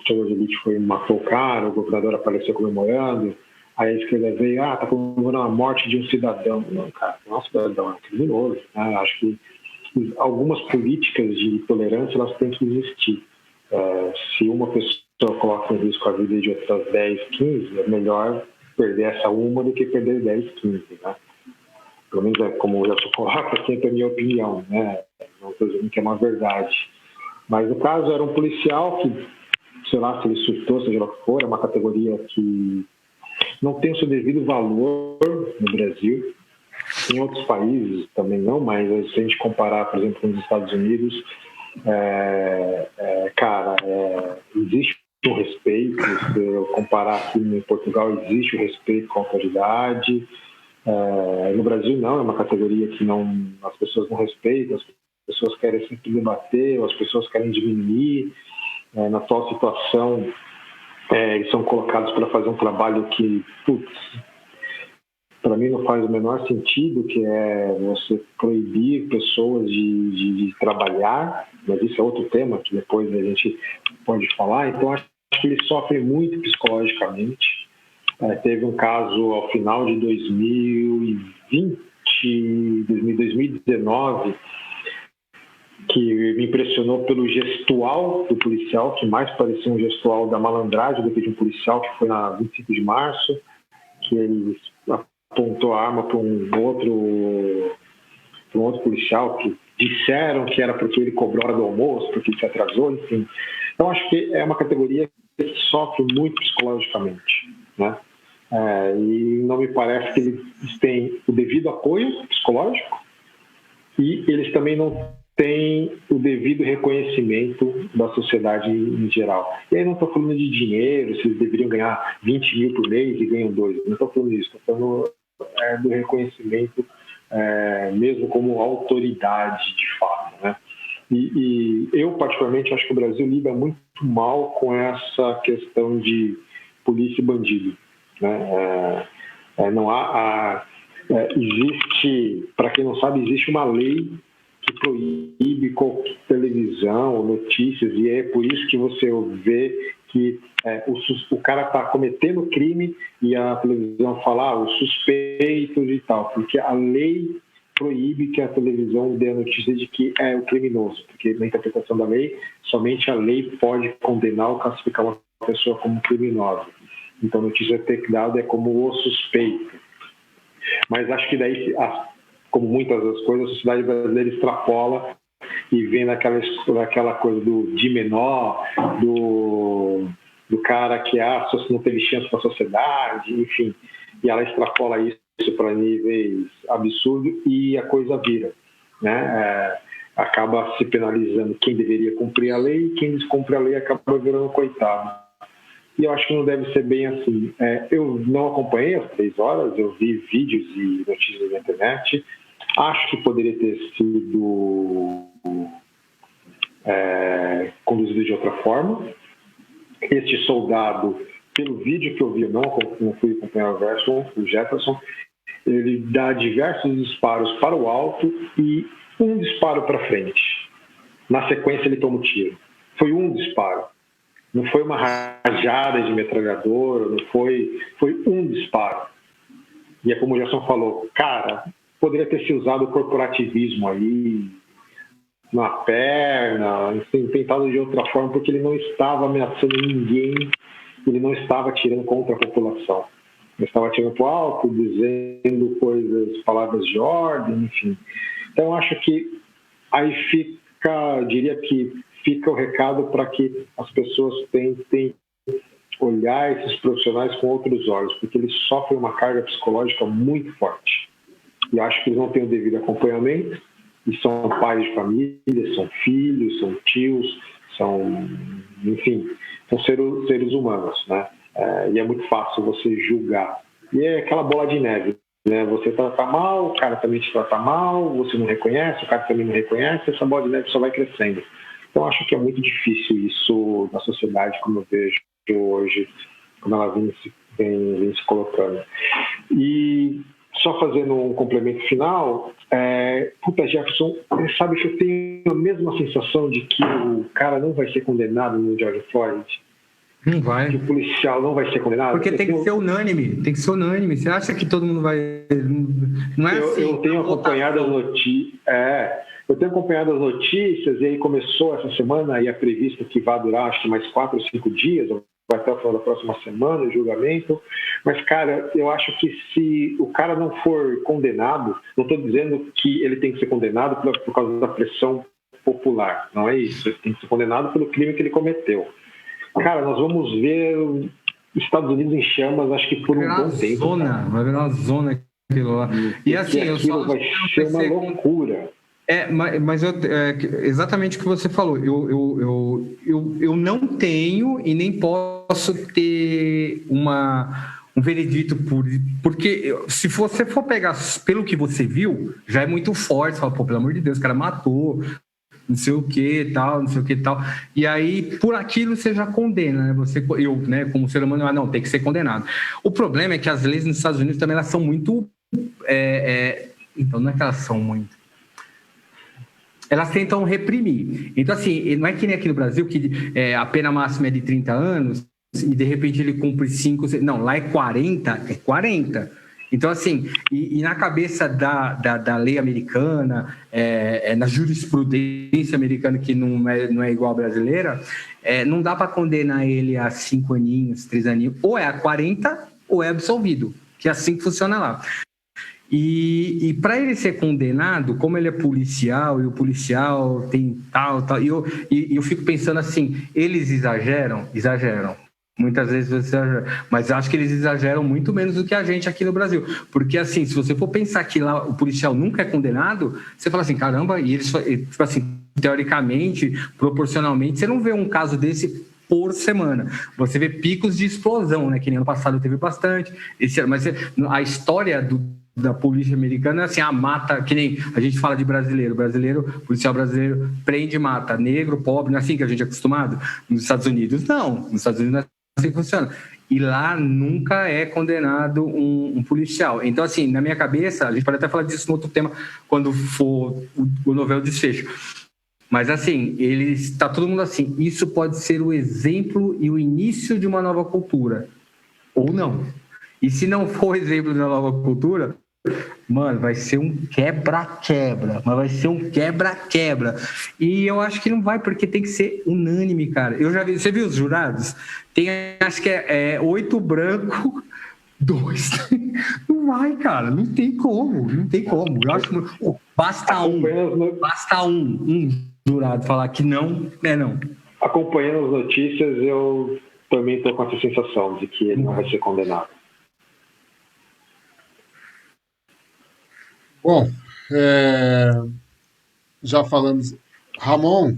jogador de elite matou o cara, o governador apareceu comemorando, aí a esquerda veio, tá comemorando a morte de um cidadão. Não, cara, não é um cidadão, é um criminoso. Né? Acho que algumas políticas de tolerância, elas têm que existir. Se uma pessoa coloca em risco a vida de outras 10, 15, é melhor perder essa uma do que perder 10, 15, né? Pelo menos é como eu coloco, sempre a minha opinião, né? Não estou dizendo que é uma verdade. Mas no caso era um policial que, sei lá, se ele surtou, seja lá o que for, é uma categoria que não tem o seu devido valor no Brasil. Em outros países também não, mas se a gente comparar, por exemplo, com os Estados Unidos, existe um respeito. Se eu comparar aqui em Portugal, existe o respeito com a autoridade. No Brasil não, é uma categoria que as pessoas não respeitam, as pessoas querem sempre debater, as pessoas querem diminuir. Na atual situação, eles são colocados para fazer um trabalho que, para mim não faz o menor sentido, que é você proibir pessoas de trabalhar, mas isso é outro tema que depois a gente pode falar. Então acho que eles sofrem muito psicologicamente. Teve um caso ao final de 2019 que me impressionou pelo gestual do policial, que mais parecia um gestual da malandragem do que de um policial, que foi na 25 de março, que ele apontou a arma para um outro policial, que disseram que era porque ele cobrou hora do almoço, porque ele se atrasou, enfim. Então acho que é uma categoria que sofre muito psicologicamente, né? E não me parece que eles têm o devido apoio psicológico e eles também não têm o devido reconhecimento da sociedade em geral. E aí não estou falando de dinheiro, se eles deveriam ganhar 20 mil por mês e ganham 2. Não estou falando disso, estou falando do reconhecimento mesmo como autoridade de fato, né? E eu, particularmente, acho que o Brasil lida muito mal com essa questão de polícia e bandido. Né? Não existe, para quem não sabe, existe uma lei que proíbe qualquer televisão, notícias, e é por isso que você vê que o cara está cometendo crime e a televisão fala os suspeitos e tal, porque a lei proíbe que a televisão dê a notícia de que é o criminoso, porque na interpretação da lei, somente a lei pode condenar ou classificar uma pessoa como criminosa. Então, a notícia ter que dada é como o suspeito. Mas acho que daí, como muitas das coisas, a sociedade brasileira extrapola e vem naquela coisa de menor, do cara que não teve chance para a sociedade, enfim. E ela extrapola isso para níveis absurdos e a coisa vira, né? Acaba se penalizando quem deveria cumprir a lei e quem descumpre a lei acaba virando coitado. E eu acho que não deve ser bem assim. Eu não acompanhei as 3 horas, eu vi vídeos e notícias na internet. Acho que poderia ter sido conduzido de outra forma. Este soldado, pelo vídeo que eu vi, eu não fui acompanhar o Jefferson, ele dá diversos disparos para o alto e um disparo para frente. Na sequência ele toma um tiro. Foi um disparo. Não foi uma rajada de metralhadora, não foi um disparo. E é como o Gerson falou, cara, poderia ter se usado o corporativismo aí, na perna, enfim, tentado de outra forma, porque ele não estava ameaçando ninguém, ele não estava atirando contra a população. Ele estava atirando para o alto, dizendo palavras de ordem, enfim. Então, acho que aí diria que fica o recado para que as pessoas tentem olhar esses profissionais com outros olhos, porque eles sofrem uma carga psicológica muito forte. E acho que eles não têm o devido acompanhamento, e são pais de família, são filhos, são tios, enfim, são seres humanos, né? E é muito fácil você julgar. E é aquela bola de neve, né? Você trata mal, o cara também te trata mal, você não reconhece, o cara também não reconhece, essa bola de neve só vai crescendo. Então, acho que é muito difícil isso na sociedade, como eu vejo hoje, como ela vem se colocando. E só fazendo um complemento final, puta, Jefferson, sabe que eu tenho a mesma sensação de que o cara não vai ser condenado no George Floyd? Não vai. Que o policial não vai ser condenado? Porque tem que ser unânime. Tem que ser unânime. Você acha que todo mundo vai... Não é assim. Eu tenho acompanhado as notícias... Eu tenho acompanhado as notícias e aí começou essa semana e é previsto que vai durar acho que mais 4 ou 5 dias, vai até o final da próxima semana o julgamento. Mas, cara, eu acho que se o cara não for condenado, não estou dizendo que ele tem que ser condenado por causa da pressão popular, não é isso. Ele tem que ser condenado pelo crime que ele cometeu. Cara, nós vamos ver os Estados Unidos em chamas, acho que por um bom tempo. Vai virar uma zona aquilo lá. E assim, vai ser uma loucura. Mas exatamente o que você falou. Eu não tenho e nem posso ter um veredito porque se você for pegar pelo que você viu, já é muito forte. Você fala, pô, pelo amor de Deus, o cara matou, não sei o que tal, não sei o que tal. E aí, por aquilo, você já condena, né? Eu, né, como ser humano, não, tem que ser condenado. O problema é que as leis nos Estados Unidos também elas são muito... Então, não é que elas são muito... Elas tentam reprimir. Então, assim, não é que nem aqui no Brasil, que a pena máxima é de 30 anos e, de repente, ele cumpre 5... Não, lá é 40, é 40. Então, assim, e na cabeça da lei americana, na jurisprudência americana, que não é igual à brasileira, não dá para condenar ele a 5 aninhos, 3 aninhos. Ou é a 40 ou é absolvido, que é assim que funciona lá. E para ele ser condenado, como ele é policial e o policial tem tal, e eu fico pensando assim, eles exageram? Muitas vezes você exagera, mas acho que eles exageram muito menos do que a gente aqui no Brasil. Porque assim, se você for pensar que lá o policial nunca é condenado, você fala assim, caramba, e eles, tipo assim, teoricamente, proporcionalmente, você não vê um caso desse por semana. Você vê picos de explosão, né? Que nem ano passado teve bastante. Mas a história da polícia americana, assim, mata, que nem a gente fala de brasileiro, policial brasileiro prende e mata, negro, pobre, não é assim que a gente é acostumado? Nos Estados Unidos, não. Nos Estados Unidos não é assim que funciona. E lá nunca é condenado um policial. Então, assim, na minha cabeça, a gente pode até falar disso no outro tema, quando for o novel desfecho. Mas, assim, está todo mundo assim, isso pode ser o exemplo e o início de uma nova cultura. Ou não. E se não for o exemplo de uma nova cultura... Mano, vai ser um quebra-quebra. Mas vai ser um quebra-quebra. E eu acho que não vai, porque tem que ser unânime, cara. Eu já vi, você viu os jurados? Tem, acho que 8 branco, 2. Não vai, cara. Não tem como. Eu acho basta um jurado falar que não, não. Acompanhando as notícias, eu também estou com essa sensação de que ele não vai ser condenado. Bom, já falamos. Ramon,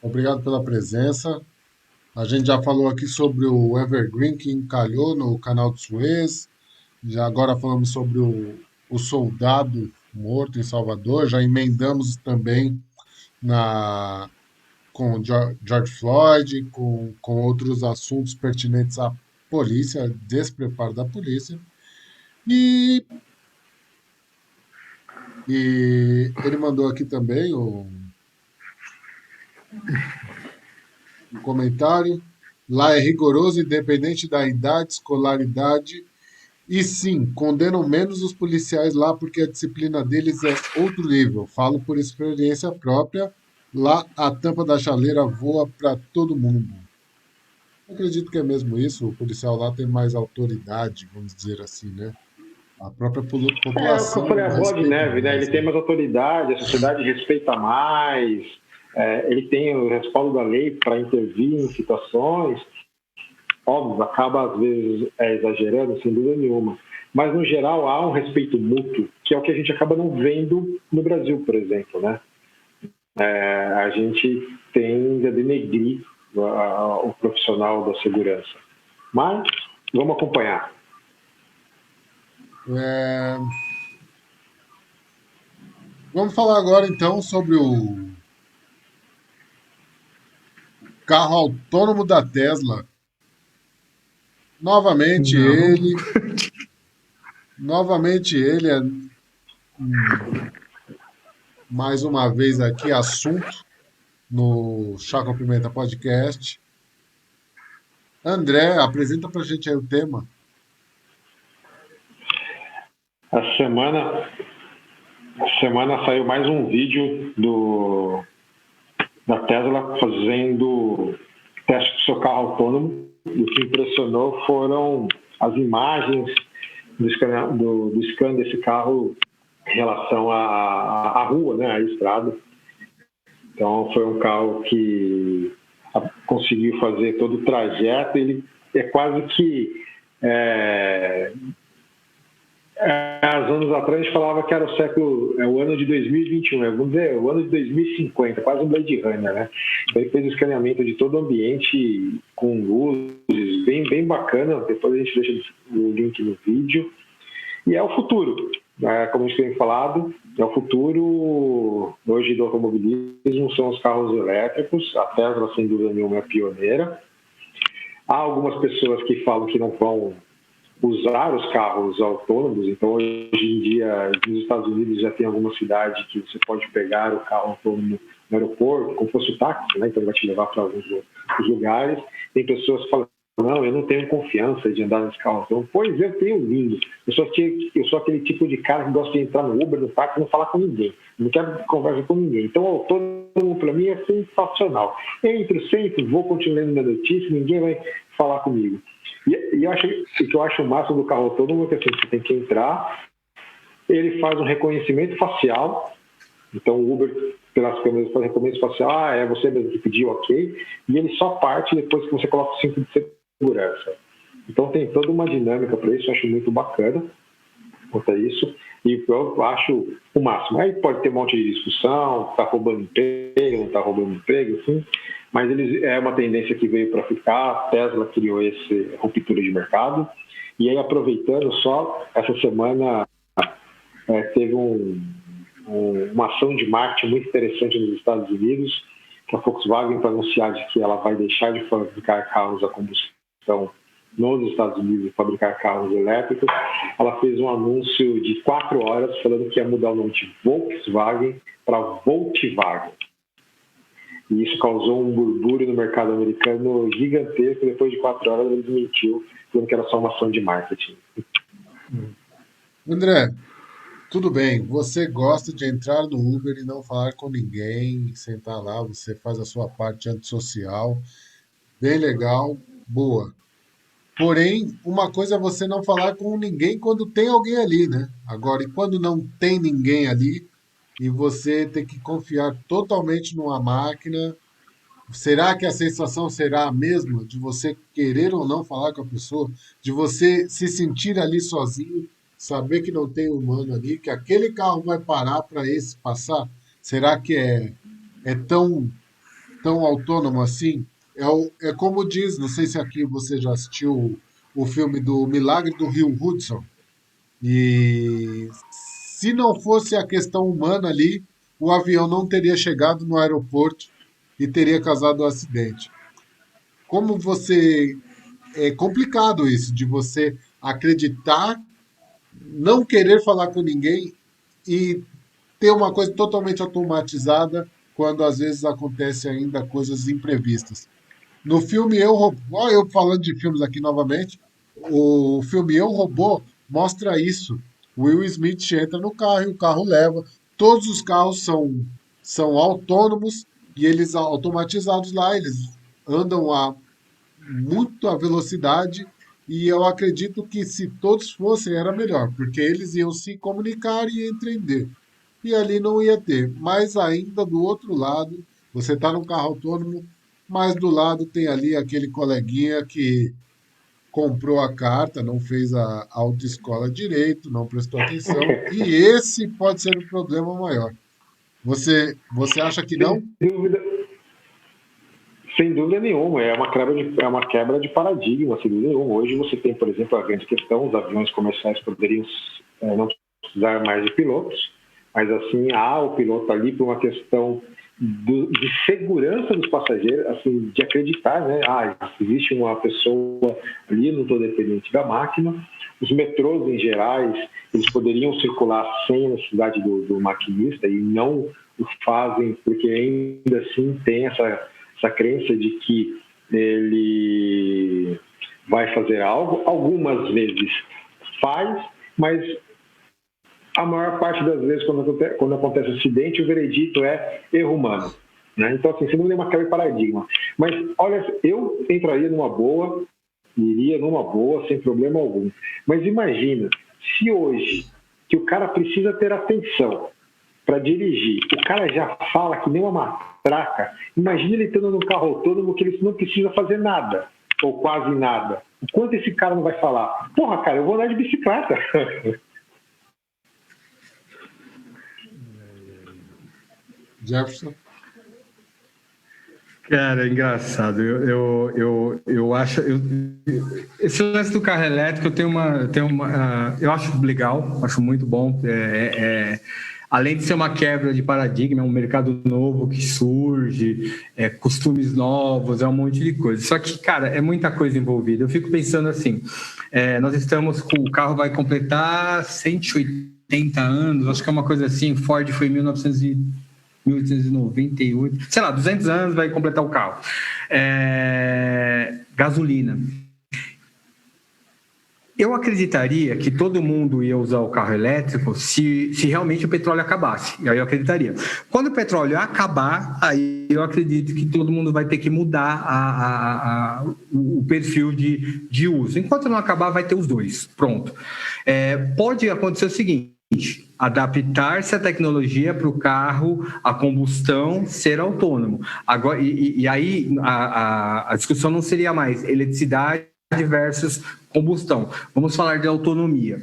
obrigado pela presença. A gente já falou aqui sobre o Evergreen que encalhou no canal de Suez. Já agora falamos sobre o soldado morto em Salvador. Já emendamos também com George Floyd, com outros assuntos pertinentes à polícia, despreparo da polícia. E ele mandou aqui também um comentário. Lá é rigoroso, independente da idade, escolaridade. E sim, condenam menos os policiais lá porque a disciplina deles é outro nível. Falo por experiência própria. Lá a tampa da chaleira voa para todo mundo. Eu acredito que é mesmo isso. O policial lá tem mais autoridade, vamos dizer assim, né? A própria população. É o que eu falei, a bola de neve, né? Ele tem mais autoridade, a sociedade respeita mais, ele tem o respaldo da lei para intervir em situações. Óbvio, acaba às vezes exagerando, sem dúvida nenhuma. Mas, no geral, há um respeito mútuo, que é o que a gente acaba não vendo no Brasil, por exemplo, né? A gente tende a denegrir o profissional da segurança. Mas, vamos acompanhar. Vamos falar agora então sobre o carro autônomo da Tesla. Novamente ele Novamente ele é mais uma vez aqui assunto no Chá com Pimenta Podcast. André, apresenta pra gente aí o tema. Essa semana saiu mais um vídeo da Tesla fazendo teste do seu carro autônomo. E o que impressionou foram as imagens do scan desse carro em relação à rua, né, à estrada. Então, foi um carro que conseguiu fazer todo o trajeto. Ele é quase que... há anos atrás a gente falava que era o ano de 2021, vamos dizer, o ano de 2050, quase um Blade Runner, né? Então, ele fez o escaneamento de todo o ambiente com luzes, bem bacana. Depois a gente deixa o link no vídeo. E é o futuro, como a gente tem falado, é o futuro hoje do automobilismo, são os carros elétricos. A Tesla, sem dúvida nenhuma, é pioneira. Há algumas pessoas que falam que não vão usar os carros autônomos. Então, hoje em dia, nos Estados Unidos já tem alguma cidade que você pode pegar o carro autônomo no aeroporto, como fosse o táxi, né? Então ele vai te levar para alguns lugares. Tem pessoas que falam: não, eu não tenho confiança de andar nesse carro autônomo. Pois eu tenho lindo. Eu sou aquele tipo de cara que gosta de entrar no Uber, no táxi e não falar com ninguém. Não quero conversa com ninguém. Então, o autônomo, para mim, é sensacional. Entro, sento, vou continuando minha notícia, ninguém vai falar comigo. E o que eu acho o máximo do carro autônomo é que assim, você tem que entrar, ele faz um reconhecimento facial. Então, o Uber, pelas câmeras, faz reconhecimento facial. É você mesmo que pediu, ok. E ele só parte depois que você coloca o cinto de segurança. Então, tem toda uma dinâmica para isso. Eu acho muito bacana quanto a isso. E eu acho o máximo. Aí pode ter um monte de discussão, está roubando emprego, não está roubando emprego, assim. Mas é uma tendência que veio para ficar. A Tesla criou essa ruptura de mercado. E aí, aproveitando só, essa semana teve uma ação de marketing muito interessante nos Estados Unidos, que a Volkswagen, para anunciar de que ela vai deixar de fabricar carros a combustão nos Estados Unidos e fabricar carros elétricos. Ela fez um anúncio de 4 horas falando que ia mudar o nome de Volkswagen para Voltivagen. E isso causou um burburinho no mercado americano gigantesco. Depois de 4 horas, ele desmentiu, falando que era só uma ação de marketing. André, tudo bem, você gosta de entrar no Uber e não falar com ninguém, sentar lá, você faz a sua parte antissocial, bem legal, boa. Porém, uma coisa é você não falar com ninguém quando tem alguém ali, né? Agora, e quando não tem ninguém ali e você tem que confiar totalmente numa máquina, será que a sensação será a mesma de você querer ou não falar com a pessoa, de você se sentir ali sozinho, saber que não tem humano ali, que aquele carro vai parar para esse passar? Será que é tão autônomo assim? É como diz, não sei se aqui você já assistiu o filme do Milagre do Rio Hudson. E se não fosse a questão humana ali, o avião não teria chegado no aeroporto e teria causado o acidente. Como você. É complicado isso, de você acreditar, não querer falar com ninguém e ter uma coisa totalmente automatizada, quando às vezes acontece ainda coisas imprevistas. No filme Eu Robô, ó, eu falando de filmes aqui novamente, o filme Eu Robô mostra isso. O Will Smith entra no carro e o carro leva. Todos os carros são autônomos e eles automatizados lá, eles andam a muita velocidade e eu acredito que se todos fossem era melhor, porque eles iam se comunicar e entender. E ali não ia ter. Mas ainda do outro lado, você está num carro autônomo, mas do lado tem ali aquele coleguinha que comprou a carta, não fez a autoescola direito, não prestou atenção, e esse pode ser o problema maior. Você acha que não? Sem dúvida nenhuma, é uma quebra de paradigma, sem dúvida nenhuma. Hoje você tem, por exemplo, a grande questão: os aviões comerciais poderiam não precisar mais de pilotos, mas assim, há o piloto ali por uma questão de segurança dos passageiros, assim, de acreditar, né? Existe uma pessoa ali, não estou dependente da máquina. os metrôs em gerais, eles poderiam circular sem a necessidade do maquinista e não o fazem porque ainda assim tem essa crença de que ele vai fazer algo. Algumas vezes faz, mas a maior parte das vezes, quando acontece acidente, o veredito é erro humano. Né? Então, assim, você não tem uma quebra de paradigma. Mas, olha, eu entraria numa boa, iria numa boa, sem problema algum. Mas imagina, se hoje, que o cara precisa ter atenção para dirigir, o cara já fala que nem uma matraca, imagina ele estando num carro autônomo que ele não precisa fazer nada, ou quase nada. O quanto esse cara não vai falar? Porra, cara, eu vou andar de bicicleta. Jefferson? Cara, é engraçado. Eu acho. Esse lance do carro elétrico eu acho legal, acho muito bom. Além de ser uma quebra de paradigma, é um mercado novo que surge, costumes novos, é um monte de coisa. Só que, cara, é muita coisa envolvida. Eu fico pensando assim: nós estamos com. O carro vai completar 180 anos, acho que é uma coisa assim. Ford foi em 1898, sei lá, 200 anos vai completar o carro. Gasolina. Eu acreditaria que todo mundo ia usar o carro elétrico se realmente o petróleo acabasse. E aí eu acreditaria. Quando o petróleo acabar, aí eu acredito que todo mundo vai ter que mudar o perfil de uso. Enquanto não acabar, vai ter os dois. Pronto. Pode acontecer o seguinte: adaptar-se a tecnologia para o carro a combustão ser autônomo. Agora, e aí a discussão não seria mais eletricidade versus combustão. Vamos falar de autonomia.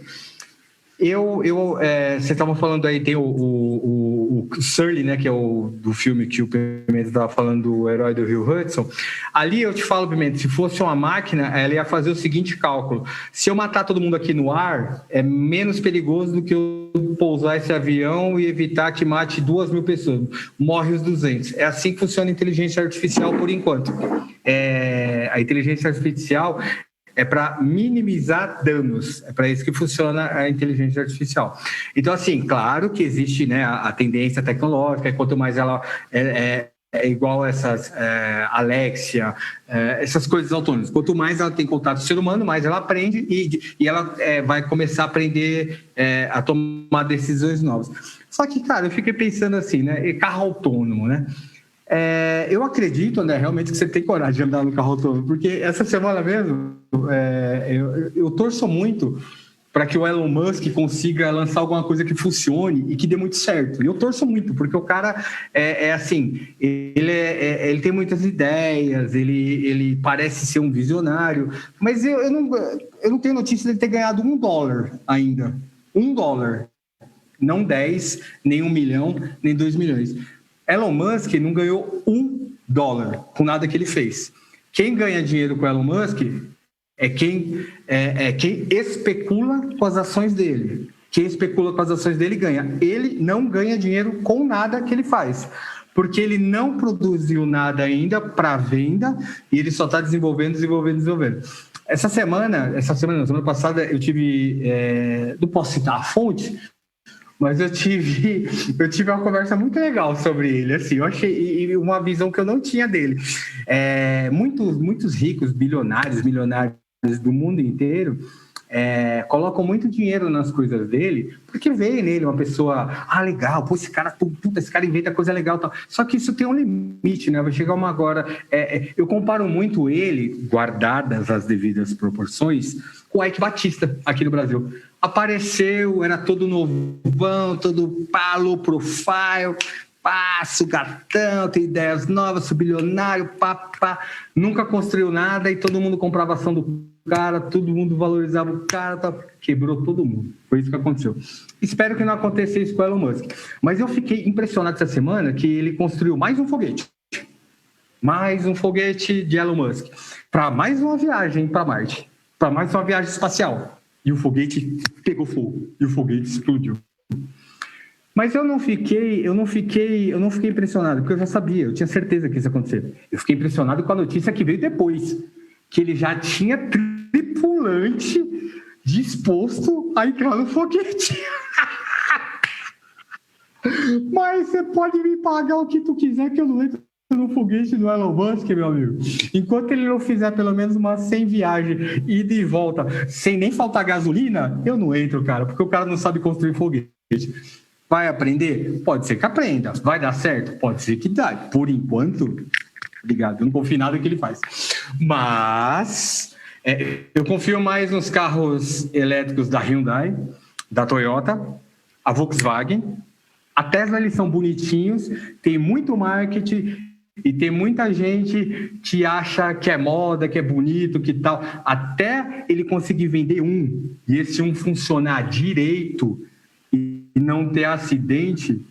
Você estava falando aí, tem o Sully, né, que é o do filme que o Pimenta estava falando, do Herói do Rio Hudson. Ali eu te falo, Pimenta, se fosse uma máquina, ela ia fazer o seguinte cálculo: se eu matar todo mundo aqui no ar, é menos perigoso do que eu pousar esse avião e evitar que mate 2.000 pessoas. Morre os 200. É assim que funciona a inteligência artificial por enquanto. A inteligência artificial é para minimizar danos, é para isso que funciona a inteligência artificial. Então, assim, claro que existe, né, a tendência tecnológica, e quanto mais ela é igual essas Alexia, essas coisas autônomas. Quanto mais ela tem contato com o ser humano, mais ela aprende e ela vai começar a aprender a tomar decisões novas. Só que, cara, eu fiquei pensando assim, né, carro autônomo, né? Eu acredito, André, realmente que você tem coragem de andar no carro autônomo, porque essa semana mesmo eu torço muito para que o Elon Musk consiga lançar alguma coisa que funcione e que dê muito certo. E eu torço muito, porque o cara assim, ele tem muitas ideias, ele parece ser um visionário, mas eu não tenho notícia dele ter ganhado $1 ainda. $1. Não 10, nem 1 milhão, nem 2 milhões. Elon Musk não ganhou $1 com nada que ele fez. Quem ganha dinheiro com Elon Musk é quem especula com as ações dele. Quem especula com as ações dele ganha. Ele não ganha dinheiro com nada que ele faz, porque ele não produziu nada ainda para venda e ele só está desenvolvendo. Essa semana, semana passada, eu tive... não posso citar a fonte, mas eu tive uma conversa muito legal sobre ele, assim, eu achei uma visão que eu não tinha dele. Muitos ricos, milionários do mundo inteiro colocam muito dinheiro nas coisas dele, porque veem nele uma pessoa, legal, pô, esse cara inventa coisa legal e tal. Só que isso tem um limite, né? Vai chegar uma agora... eu comparo muito ele, guardadas as devidas proporções, com o Ike Batista aqui no Brasil. Apareceu, era todo novão, todo low profile, sugatão, tem ideias novas, sou bilionário, nunca construiu nada e todo mundo comprava ação do cara, todo mundo valorizava o cara, quebrou todo mundo. Foi isso que aconteceu. Espero que não aconteça isso com o Elon Musk. Mas eu fiquei impressionado essa semana que ele construiu mais um foguete de Elon Musk, para mais uma viagem para Marte, para mais uma viagem espacial. E o foguete pegou fogo, e o foguete explodiu. Mas eu não fiquei impressionado, porque eu já sabia, eu tinha certeza que isso ia acontecer. Eu fiquei impressionado com a notícia que veio depois, que ele já tinha tripulante disposto a entrar no foguete. Mas você pode me pagar o que tu quiser que eu não entro no foguete do Elon Musk, meu amigo. Enquanto ele não fizer pelo menos umas 100 viagens, ida e volta, sem nem faltar gasolina, eu não entro, cara, porque o cara não sabe construir foguete. Vai aprender? Pode ser que aprenda. Vai dar certo? Pode ser que dá. Por enquanto, obrigado, eu não confio em nada que ele faz. Mas eu confio mais nos carros elétricos da Hyundai, da Toyota, a Volkswagen. A Tesla, eles são bonitinhos, tem muito marketing e tem muita gente que acha que é moda, que é bonito, que tal. Até ele conseguir vender um e esse um funcionar direito e não ter acidente,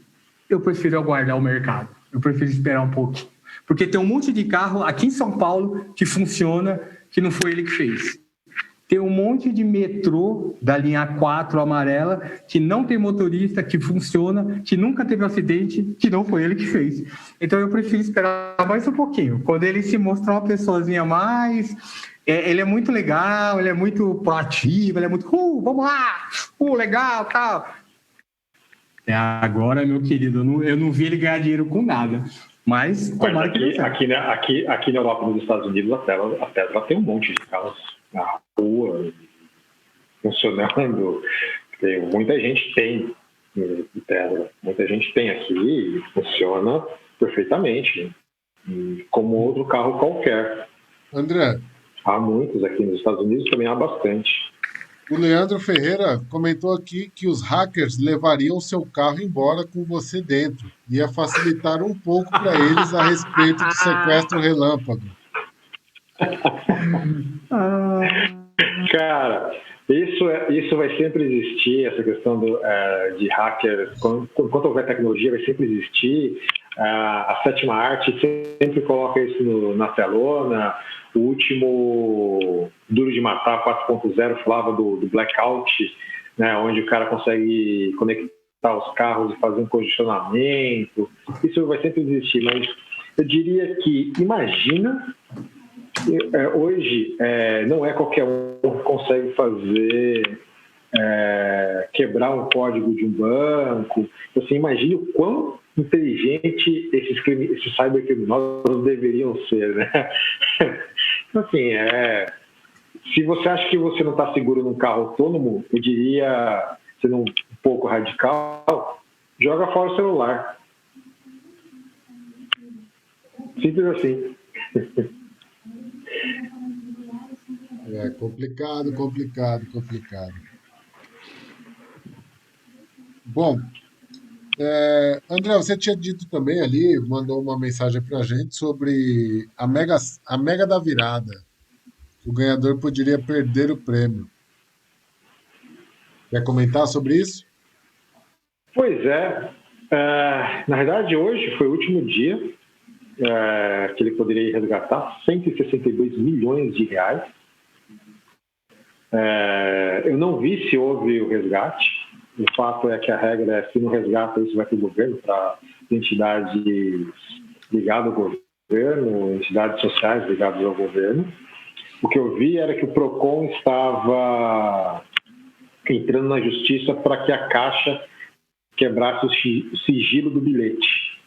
eu prefiro aguardar o mercado. Eu prefiro esperar um pouquinho. Porque tem um monte de carro aqui em São Paulo que funciona, que não foi ele que fez. Tem um monte de metrô da linha 4 amarela que não tem motorista, que funciona, que nunca teve acidente, que não foi ele que fez. Então eu prefiro esperar mais um pouquinho. Quando ele se mostrar uma pessoazinha mais... ele é muito legal, ele é muito proativo, ele é muito... vamos lá! Legal, tal. Agora, meu querido, eu não vi ele ganhar dinheiro com nada. Mas tomara que aqui na Europa, nos Estados Unidos, a Tesla tem um monte de carros na rua, funcionando. Muita gente tem Tesla. Muita gente tem aqui e funciona perfeitamente, como outro carro qualquer. André. Há muitos aqui nos Estados Unidos, também há bastante. O Leandro Ferreira comentou aqui que os hackers levariam seu carro embora com você dentro. Ia facilitar um pouco para eles a respeito do sequestro relâmpago. Cara, isso vai sempre existir, essa questão de hackers. Enquanto houver tecnologia, vai sempre existir. A sétima arte sempre coloca isso na telona. O último Duro de Matar 4.0 falava do blackout, né, onde o cara consegue conectar os carros e fazer um congestionamento. Isso vai sempre existir, mas eu diria que, imagina, hoje não é qualquer um que consegue fazer, quebrar um código de um banco. Assim, imagine o quão inteligente esses cybercriminosos deveriam ser, né? Assim, se você acha que você não está seguro num carro autônomo, eu diria, sendo um pouco radical, joga fora o celular. Simples assim. Complicado. Bom, André, você tinha dito também ali, mandou uma mensagem para a gente sobre a Mega da Virada. O ganhador poderia perder o prêmio. Quer comentar sobre isso? Pois é. Na verdade, hoje foi o último dia que ele poderia resgatar 162 milhões de reais. Eu não vi se houve o resgate. O fato é que a regra é, se não resgata, isso vai para o governo, para entidades ligadas ao governo, entidades sociais ligadas ao governo. O que eu vi era que o PROCON estava entrando na justiça para que a Caixa quebrasse o sigilo do bilhete,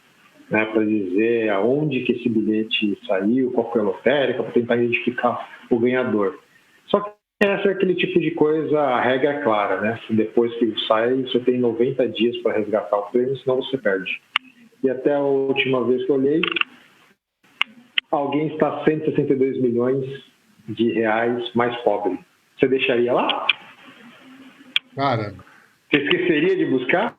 né, para dizer aonde que esse bilhete saiu, qual foi a lotérica, para tentar identificar o ganhador. Só que essa é aquele tipo de coisa, a regra é clara, né? Depois que sai, você tem 90 dias para resgatar o prêmio, senão você perde. E até a última vez que eu olhei, alguém está 162 milhões de reais mais pobre. Você deixaria lá? Cara, você esqueceria de buscar?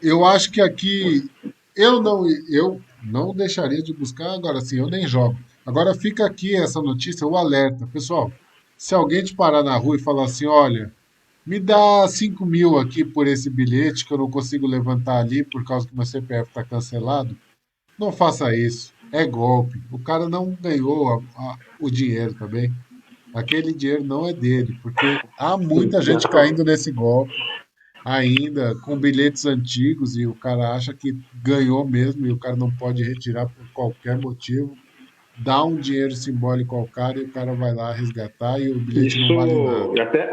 Eu acho que aqui eu não deixaria de buscar, agora sim, eu nem jogo. Agora fica aqui essa notícia, o alerta. Pessoal, se alguém te parar na rua e falar assim, olha, me dá 5 mil aqui por esse bilhete que eu não consigo levantar ali por causa que meu CPF está cancelado, não faça isso. É golpe. O cara não ganhou o dinheiro também. Aquele dinheiro não é dele, porque há muita gente caindo nesse golpe ainda com bilhetes antigos e o cara acha que ganhou mesmo e o cara não pode retirar por qualquer motivo. dá um dinheiro simbólico ao cara e o cara vai lá resgatar e o bilhete não vale nada. Até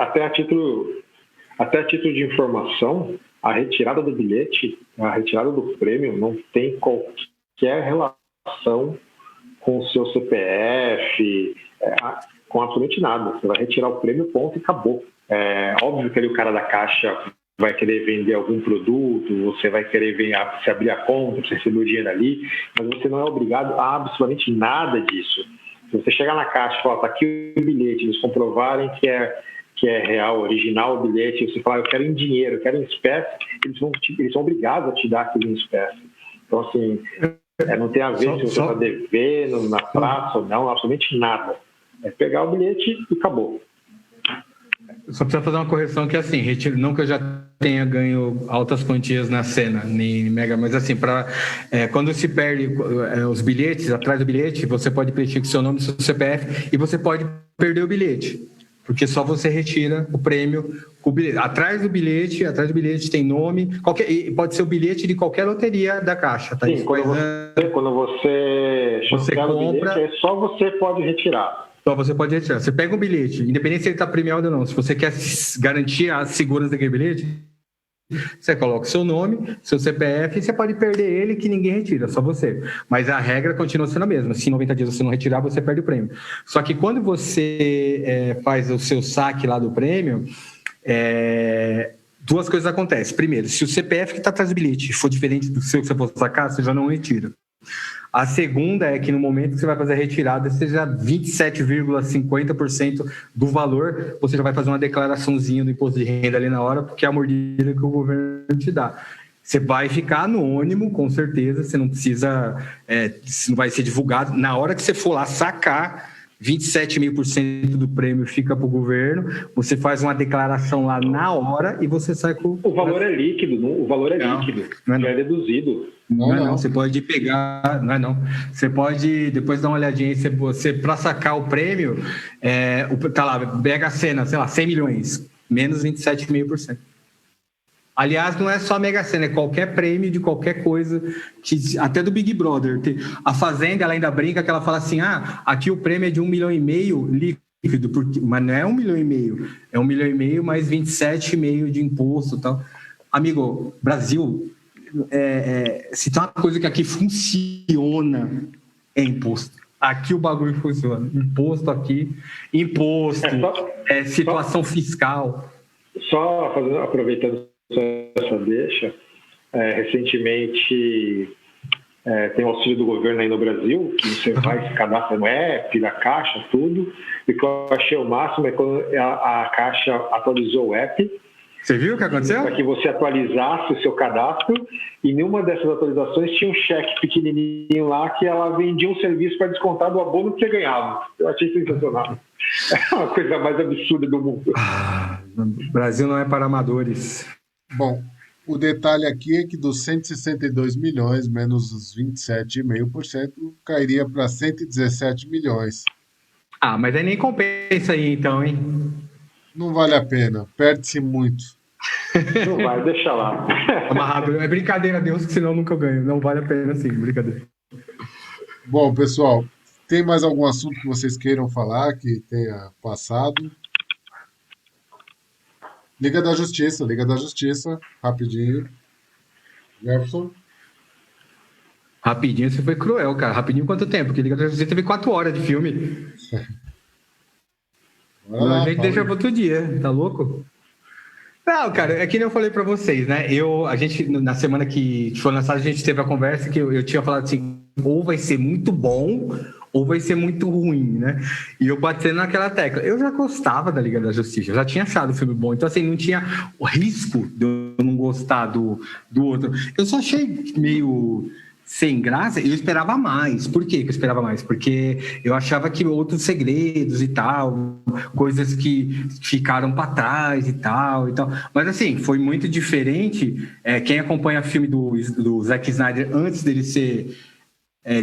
a título de informação, a retirada do bilhete, a retirada do prêmio não tem qualquer relação com o seu CPF, com absolutamente nada. Você vai retirar o prêmio, ponto, e acabou. É óbvio que ali o cara da caixa vai querer vender algum produto, você vai querer se abrir a conta, você receber o dinheiro ali, mas você não é obrigado a absolutamente nada disso. Se você chegar na caixa e falar, tá aqui o bilhete, eles comprovarem que é real, original o bilhete, e você falar, eu quero em dinheiro, eu quero em espécie, eles são obrigados a te dar aquilo em espécie. Então, assim, não tem a ver se você está devendo na praça ou não, absolutamente nada. É pegar o bilhete e acabou. Só precisa fazer uma correção que, assim, não que eu já tenha ganho altas quantias na cena, nem mega, mas assim, quando se perde os bilhetes, atrás do bilhete, você pode preencher com seu nome, seu CPF, e você pode perder o bilhete, porque só você retira o prêmio com o bilhete. Atrás do bilhete tem nome, pode ser o bilhete de qualquer loteria da Caixa. Tá? Sim, quando você compra, o bilhete, só você pode retirar. Só você pode retirar. Você pega um bilhete, independente se ele está premiado ou não, se você quer garantir a segurança daquele bilhete, você coloca o seu nome, seu CPF, e você pode perder ele, que ninguém retira, só você. Mas a regra continua sendo a mesma. Se em 90 dias você não retirar, você perde o prêmio. Só que quando você faz o seu saque lá do prêmio, duas coisas acontecem. Primeiro, se o CPF que está atrás do bilhete for diferente do seu que você for sacar, você já não retira. A segunda é que no momento que você vai fazer a retirada, seja 27,50% do valor, você já vai fazer uma declaraçãozinha do imposto de renda ali na hora, porque é a mordida que o governo te dá. Você vai ficar anônimo, com certeza, você não precisa, não vai ser divulgado. Na hora que você for lá sacar, 27,5% do prêmio fica para o governo, você faz uma declaração lá na hora e você sai com... O valor é líquido, não? O valor é líquido, já é deduzido. Não, você pode pegar, você pode depois dar uma olhadinha, você para sacar o prêmio, tá lá, pega a Sena, sei lá, 100 milhões, menos 27,5%. Aliás, não é só a Mega Sena, é qualquer prêmio de qualquer coisa, até do Big Brother. A Fazenda, ela ainda brinca que ela fala assim, aqui o prêmio é de 1,5 milhão líquido, mas não é 1,5 milhão, é 1,5 milhão mais 27,5 de imposto e tal. Amigo, Brasil... se tem uma coisa que aqui funciona, é imposto. Aqui o bagulho funciona. Imposto aqui, situação fiscal. Só aproveitando essa deixa, recentemente tem o auxílio do governo aí no Brasil, que você vai se cadastra no app da Caixa, tudo. E o que eu achei o máximo é quando a Caixa atualizou o app. Você viu o que aconteceu? Para que você atualizasse o seu cadastro, e nenhuma dessas atualizações tinha um cheque pequenininho lá que ela vendia um serviço para descontar do abono que você ganhava. Eu achei sensacional. É uma coisa mais absurda do mundo. O Brasil não é para amadores. Bom, o detalhe aqui é que dos 162 milhões, menos os 27,5%, cairia para 117 milhões. Mas aí nem compensa aí então, hein? Não vale a pena, perde-se muito. Não vai, deixa lá. Amarrado, é brincadeira, Deus, que senão eu nunca ganho. Não vale a pena sim, brincadeira. Bom, pessoal, tem mais algum assunto que vocês queiram falar que tenha passado? Liga da Justiça, rapidinho. Jefferson? Rapidinho, você foi cruel, cara. Rapidinho quanto tempo? Porque Liga da Justiça teve 4 horas de filme. A gente deixa para outro dia, tá louco? Não, cara, é que nem eu falei para vocês, né? A gente, na semana que foi lançado, a gente teve a conversa que eu tinha falado assim, ou vai ser muito bom, ou vai ser muito ruim, né? E eu batendo naquela tecla. Eu já gostava da Liga da Justiça, eu já tinha achado o filme bom, então assim, não tinha o risco de eu não gostar do outro. Eu só achei meio... sem graça, eu esperava mais. Por que eu esperava mais? Porque eu achava que outros segredos e tal, coisas que ficaram para trás e tal. Mas assim, foi muito diferente. Quem acompanha o filme do Zack Snyder antes dele ser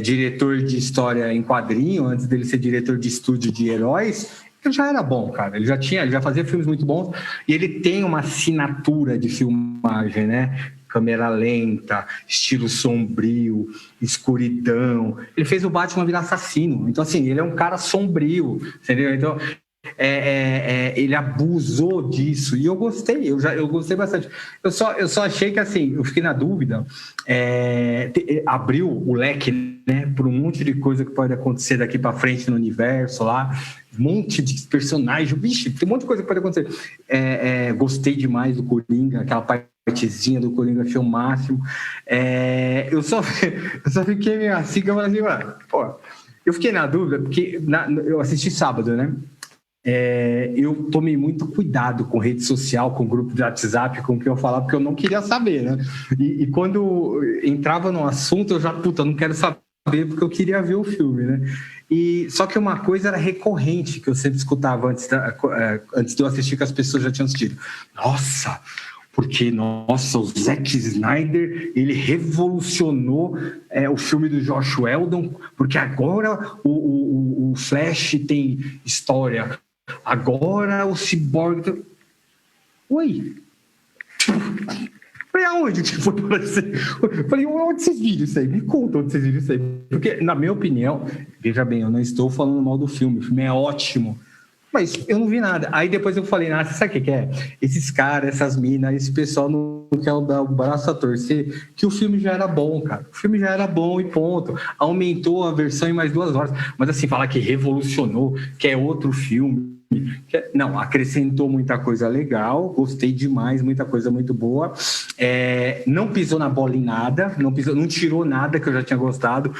diretor de história em quadrinho, antes dele ser diretor de estúdio de heróis, ele já era bom, cara. Ele já fazia filmes muito bons e ele tem uma assinatura de filmagem, né? câmera lenta, estilo sombrio, escuridão. Ele fez o Batman virar assassino. Então, assim, ele é um cara sombrio, entendeu? Então, ele abusou disso. E eu gostei, eu gostei bastante. Eu só achei que, assim, eu fiquei na dúvida. Abriu o leque, né, por um monte de coisa que pode acontecer daqui para frente no universo lá. Um monte de personagens. Vixe, tem um monte de coisa que pode acontecer. Gostei demais do Coringa, aquela partezinha do Coringa, achei o máximo. Eu só fiquei meio assim, que eu falei assim, pô, eu fiquei na dúvida, porque eu assisti sábado, né? Eu tomei muito cuidado com rede social, com grupo de WhatsApp, com o que eu falava, porque eu não queria saber, né? E quando entrava no assunto, eu já, não quero saber, porque eu queria ver o filme, né? Só que uma coisa era recorrente, que eu sempre escutava antes de eu assistir, que as pessoas já tinham assistido. Nossa, o Zack Snyder, ele revolucionou o filme do Josh Whedon, porque agora o Flash tem história, agora o Cyborg... Oi? Falei, aonde que foi aparecer? Falei, onde vocês viram isso aí? Me conta onde vocês viram isso aí. Porque, na minha opinião, veja bem, eu não estou falando mal do filme, o filme é ótimo, mas eu não vi nada. Aí depois eu falei, sabe o que é? Esses caras, essas minas, esse pessoal não quer dar o braço a torcer, que o filme já era bom, cara. O filme já era bom e ponto. Aumentou a versão em mais 2 horas. Mas assim, falar que revolucionou, que é outro filme. Não, acrescentou muita coisa legal, gostei demais, muita coisa muito boa. Não pisou na bola em nada, não tirou nada que eu já tinha gostado.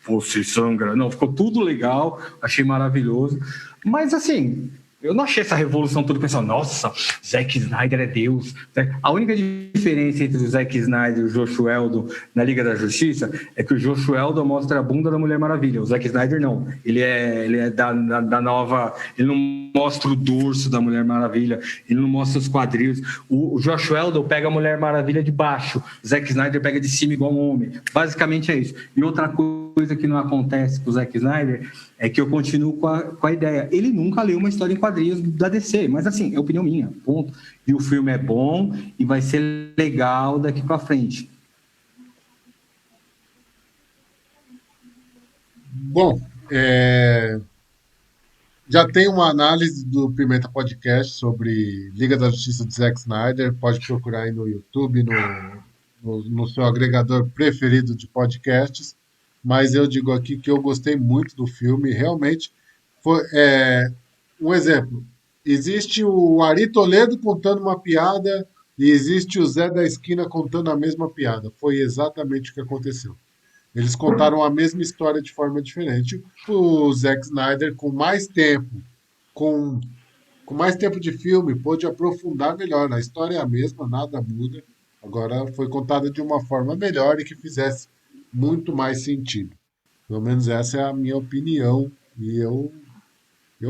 Você sangra, não, ficou tudo legal, achei maravilhoso. Mas assim, eu não achei essa revolução toda pensando, nossa, Zack Snyder é Deus. A única diferença entre o Zack Snyder e o Josh Whedon na Liga da Justiça é que o Josh Whedon mostra a bunda da Mulher Maravilha, o Zack Snyder não. Ele é da nova... Ele não mostra o dorso da Mulher Maravilha, ele não mostra os quadris. O Josh Whedon pega a Mulher Maravilha de baixo, o Zack Snyder pega de cima igual um homem. Basicamente é isso. E outra coisa que não acontece com o Zack Snyder é que eu continuo com a ideia. Ele nunca leu uma história em quadrinhos da DC, mas assim, é opinião minha, ponto. E o filme é bom e vai ser legal daqui para frente. Bom, já tem uma análise do Pimenta Podcast sobre Liga da Justiça de Zack Snyder. Pode procurar aí no YouTube, no seu agregador preferido de podcasts. Mas eu digo aqui que eu gostei muito do filme. Realmente, foi um exemplo. Existe o Ari Toledo contando uma piada e existe o Zé da Esquina contando a mesma piada. Foi exatamente o que aconteceu. Eles contaram a mesma história de forma diferente. O Zack Snyder, com mais tempo, com mais tempo de filme, pôde aprofundar melhor. A história é a mesma, nada muda. Agora foi contada de uma forma melhor e que fizesse muito mais sentido. Pelo menos essa é a minha opinião. E eu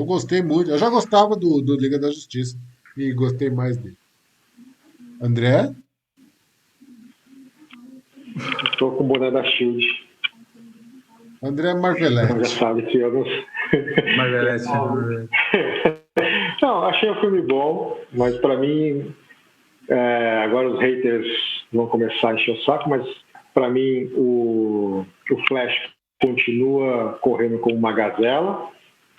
gostei muito. Eu já gostava do Liga da Justiça e gostei mais dele. André? Estou com o boné da Shield. André Marvelete. Então já sabe que eu não... Marvelete. Não, achei o filme bom, mas para mim, agora os haters vão começar a encher o saco, mas para mim o Flash continua correndo como uma gazela.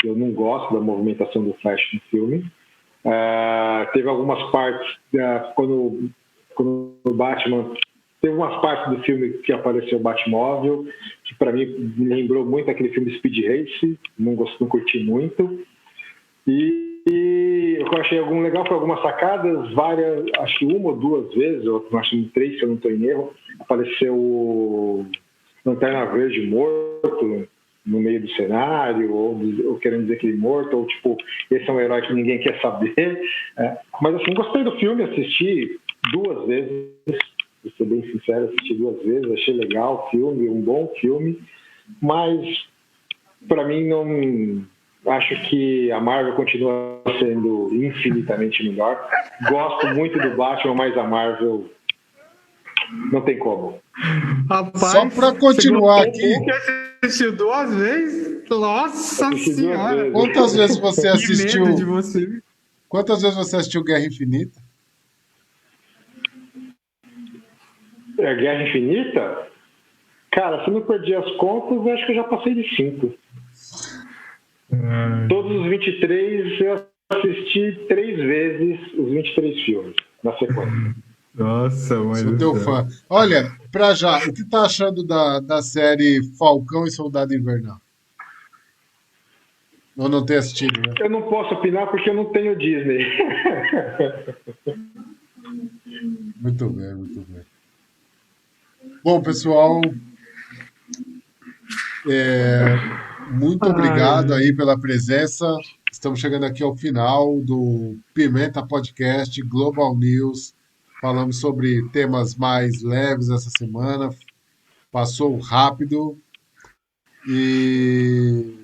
Eu não gosto da movimentação do Flash no filme. Teve algumas partes, quando o Batman... Teve umas partes do filme que apareceu o Batmóvel, que para mim me lembrou muito aquele filme Speed Race, não curti muito. E o que eu achei algum legal foi algumas sacadas, várias, acho que 1 ou 2 vezes, ou acho que 3, se eu não estou em erro, apareceu o Lanterna Verde morto no meio do cenário, ou querendo dizer que ele morto, ou tipo, esse é um herói que ninguém quer saber. Mas assim, gostei do filme, assisti 2 vezes. Vou ser bem sincero, assisti 2 vezes, achei legal o filme, um bom filme, mas para mim não acho que a Marvel continua sendo infinitamente melhor. Gosto muito do Batman, mas a Marvel não tem como. Rapaz, só para continuar aqui. Você assistiu 2 vezes? Nossa Senhora! Quantas vezes você assistiu? Que medo de você. Quantas vezes você assistiu Guerra Infinita? Guerra Infinita? Cara, se eu não perdi as contas, eu acho que eu já passei de 5. Todos os 23 eu assisti 3 vezes os 23 filmes na sequência. Nossa, mãe Sou do teu céu. fã. Olha, pra já, o que tá achando da série Falcão e Soldado Invernal? Ou não ter assistido, né? Eu não posso opinar porque eu não tenho Disney. Muito bem, muito bem. Bom, pessoal, muito obrigado Ai, aí pela presença. Estamos chegando aqui ao final do Pimenta Podcast Global News. Falamos sobre temas mais leves essa semana. Passou rápido. E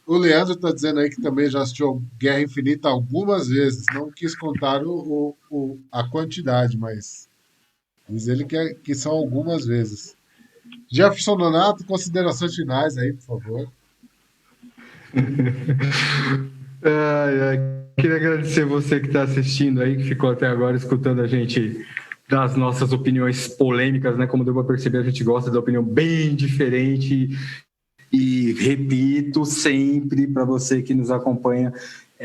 o Leandro está dizendo aí que também já assistiu Guerra Infinita algumas vezes. Não quis contar a quantidade, mas diz ele que são algumas vezes. Jefferson Donato, considerações finais aí, por favor. ai, ai. Queria agradecer você que está assistindo aí, que ficou até agora escutando a gente das nossas opiniões polêmicas, né? Como deu para perceber, a gente gosta da opinião bem diferente. E repito sempre para você que nos acompanha,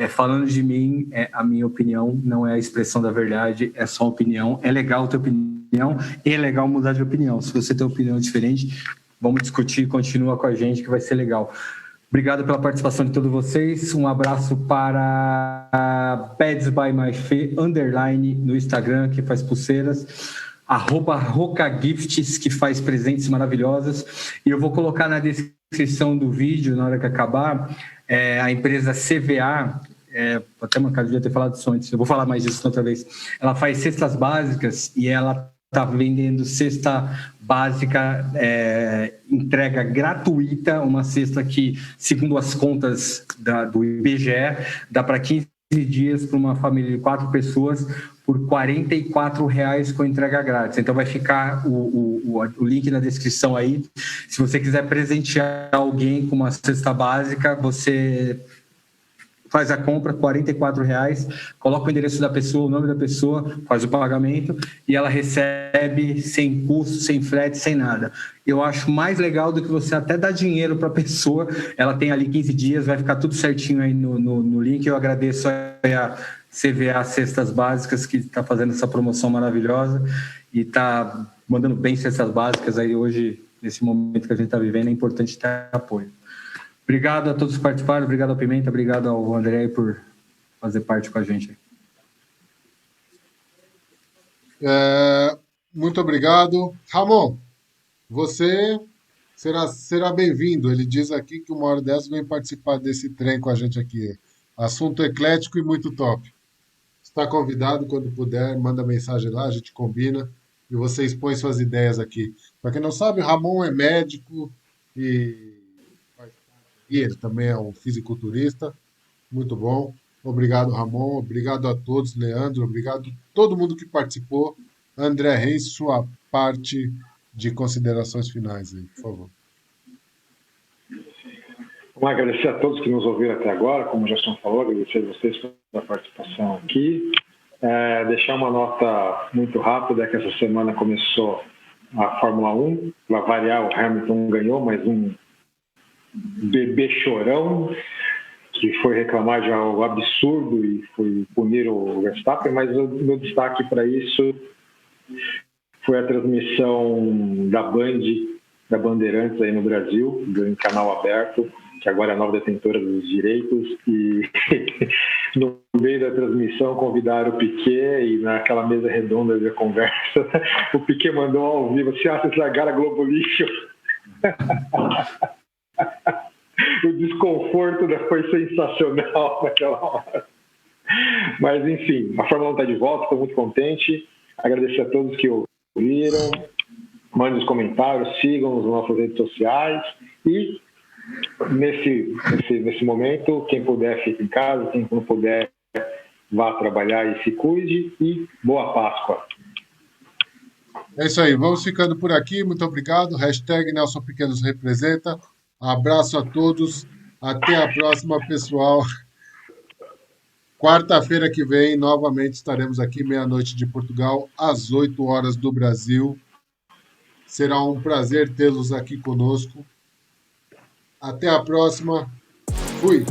falando de mim, a minha opinião não é a expressão da verdade, é só opinião. É legal ter opinião, é legal mudar de opinião. Se você tem opinião diferente, vamos discutir, continua com a gente que vai ser legal. Obrigado pela participação de todos vocês. Um abraço para a Peds by My Fê, _ no Instagram, que faz pulseiras. @RocaGifts, que faz presentes maravilhosos. E eu vou colocar na descrição do vídeo, na hora que acabar, a empresa CVA, até uma cara, devia ter falado isso antes, eu vou falar mais disso outra vez. Ela faz cestas básicas e ela está vendendo cesta básica, entrega gratuita, uma cesta que, segundo as contas do IBGE, dá para 15 dias para uma família de 4 pessoas por R$ 44 com entrega grátis. Então vai ficar o link na descrição aí. Se você quiser presentear alguém com uma cesta básica, você faz a compra, R$ 44, coloca o endereço da pessoa, o nome da pessoa, faz o pagamento e ela recebe sem custo, sem frete, sem nada. Eu acho mais legal do que você até dar dinheiro para a pessoa, ela tem ali 15 dias, vai ficar tudo certinho aí no link. Eu agradeço a CVA Cestas Básicas, que está fazendo essa promoção maravilhosa e está mandando bem cestas básicas aí hoje, nesse momento que a gente está vivendo, é importante ter apoio. Obrigado a todos que participaram, obrigado ao Pimenta, obrigado ao André por fazer parte com a gente. Muito obrigado. Ramon, você será bem-vindo. Ele diz aqui que uma hora dessa vem participar desse trem com a gente aqui. Assunto eclético e muito top. Está convidado quando puder, manda mensagem lá, a gente combina e você expõe suas ideias aqui. Para quem não sabe, o Ramon é médico e ele também é um fisiculturista. Muito bom. Obrigado, Ramon. Obrigado a todos, Leandro. Obrigado a todo mundo que participou. André Reis, sua parte de considerações finais aí, por favor. Vamos agradecer a todos que nos ouviram até agora, como o Gerson falou, agradecer a vocês pela participação aqui. Deixar uma nota muito rápida, que essa semana começou a Fórmula 1. Para variar, o Hamilton ganhou, mas um bebê chorão que foi reclamar de algo absurdo e foi punir o Verstappen, mas o meu destaque para isso foi a transmissão da Band, da Bandeirantes aí no Brasil, em canal aberto, que agora é a nova detentora dos direitos, e no meio da transmissão convidaram o Piquet e naquela mesa redonda de conversa, o Piquet mandou ao vivo assim: vocês largaram a Globo Lixo. O desconforto foi sensacional naquela hora. Mas, enfim, a Fórmula 1 está de volta, estou muito contente. Agradecer a todos que ouviram. Mandem os comentários, sigam nas nossas redes sociais. E, nesse momento, quem puder, fique em casa. Quem não puder, vá trabalhar e se cuide. E boa Páscoa. É isso aí, vamos ficando por aqui. Muito obrigado. Hashtag Nelson Pequenos representa. Abraço a todos. Até a próxima, pessoal. Quarta-feira que vem, novamente estaremos aqui, 00:30 de Portugal, às 8 horas do Brasil. Será um prazer tê-los aqui conosco. Até a próxima. Fui!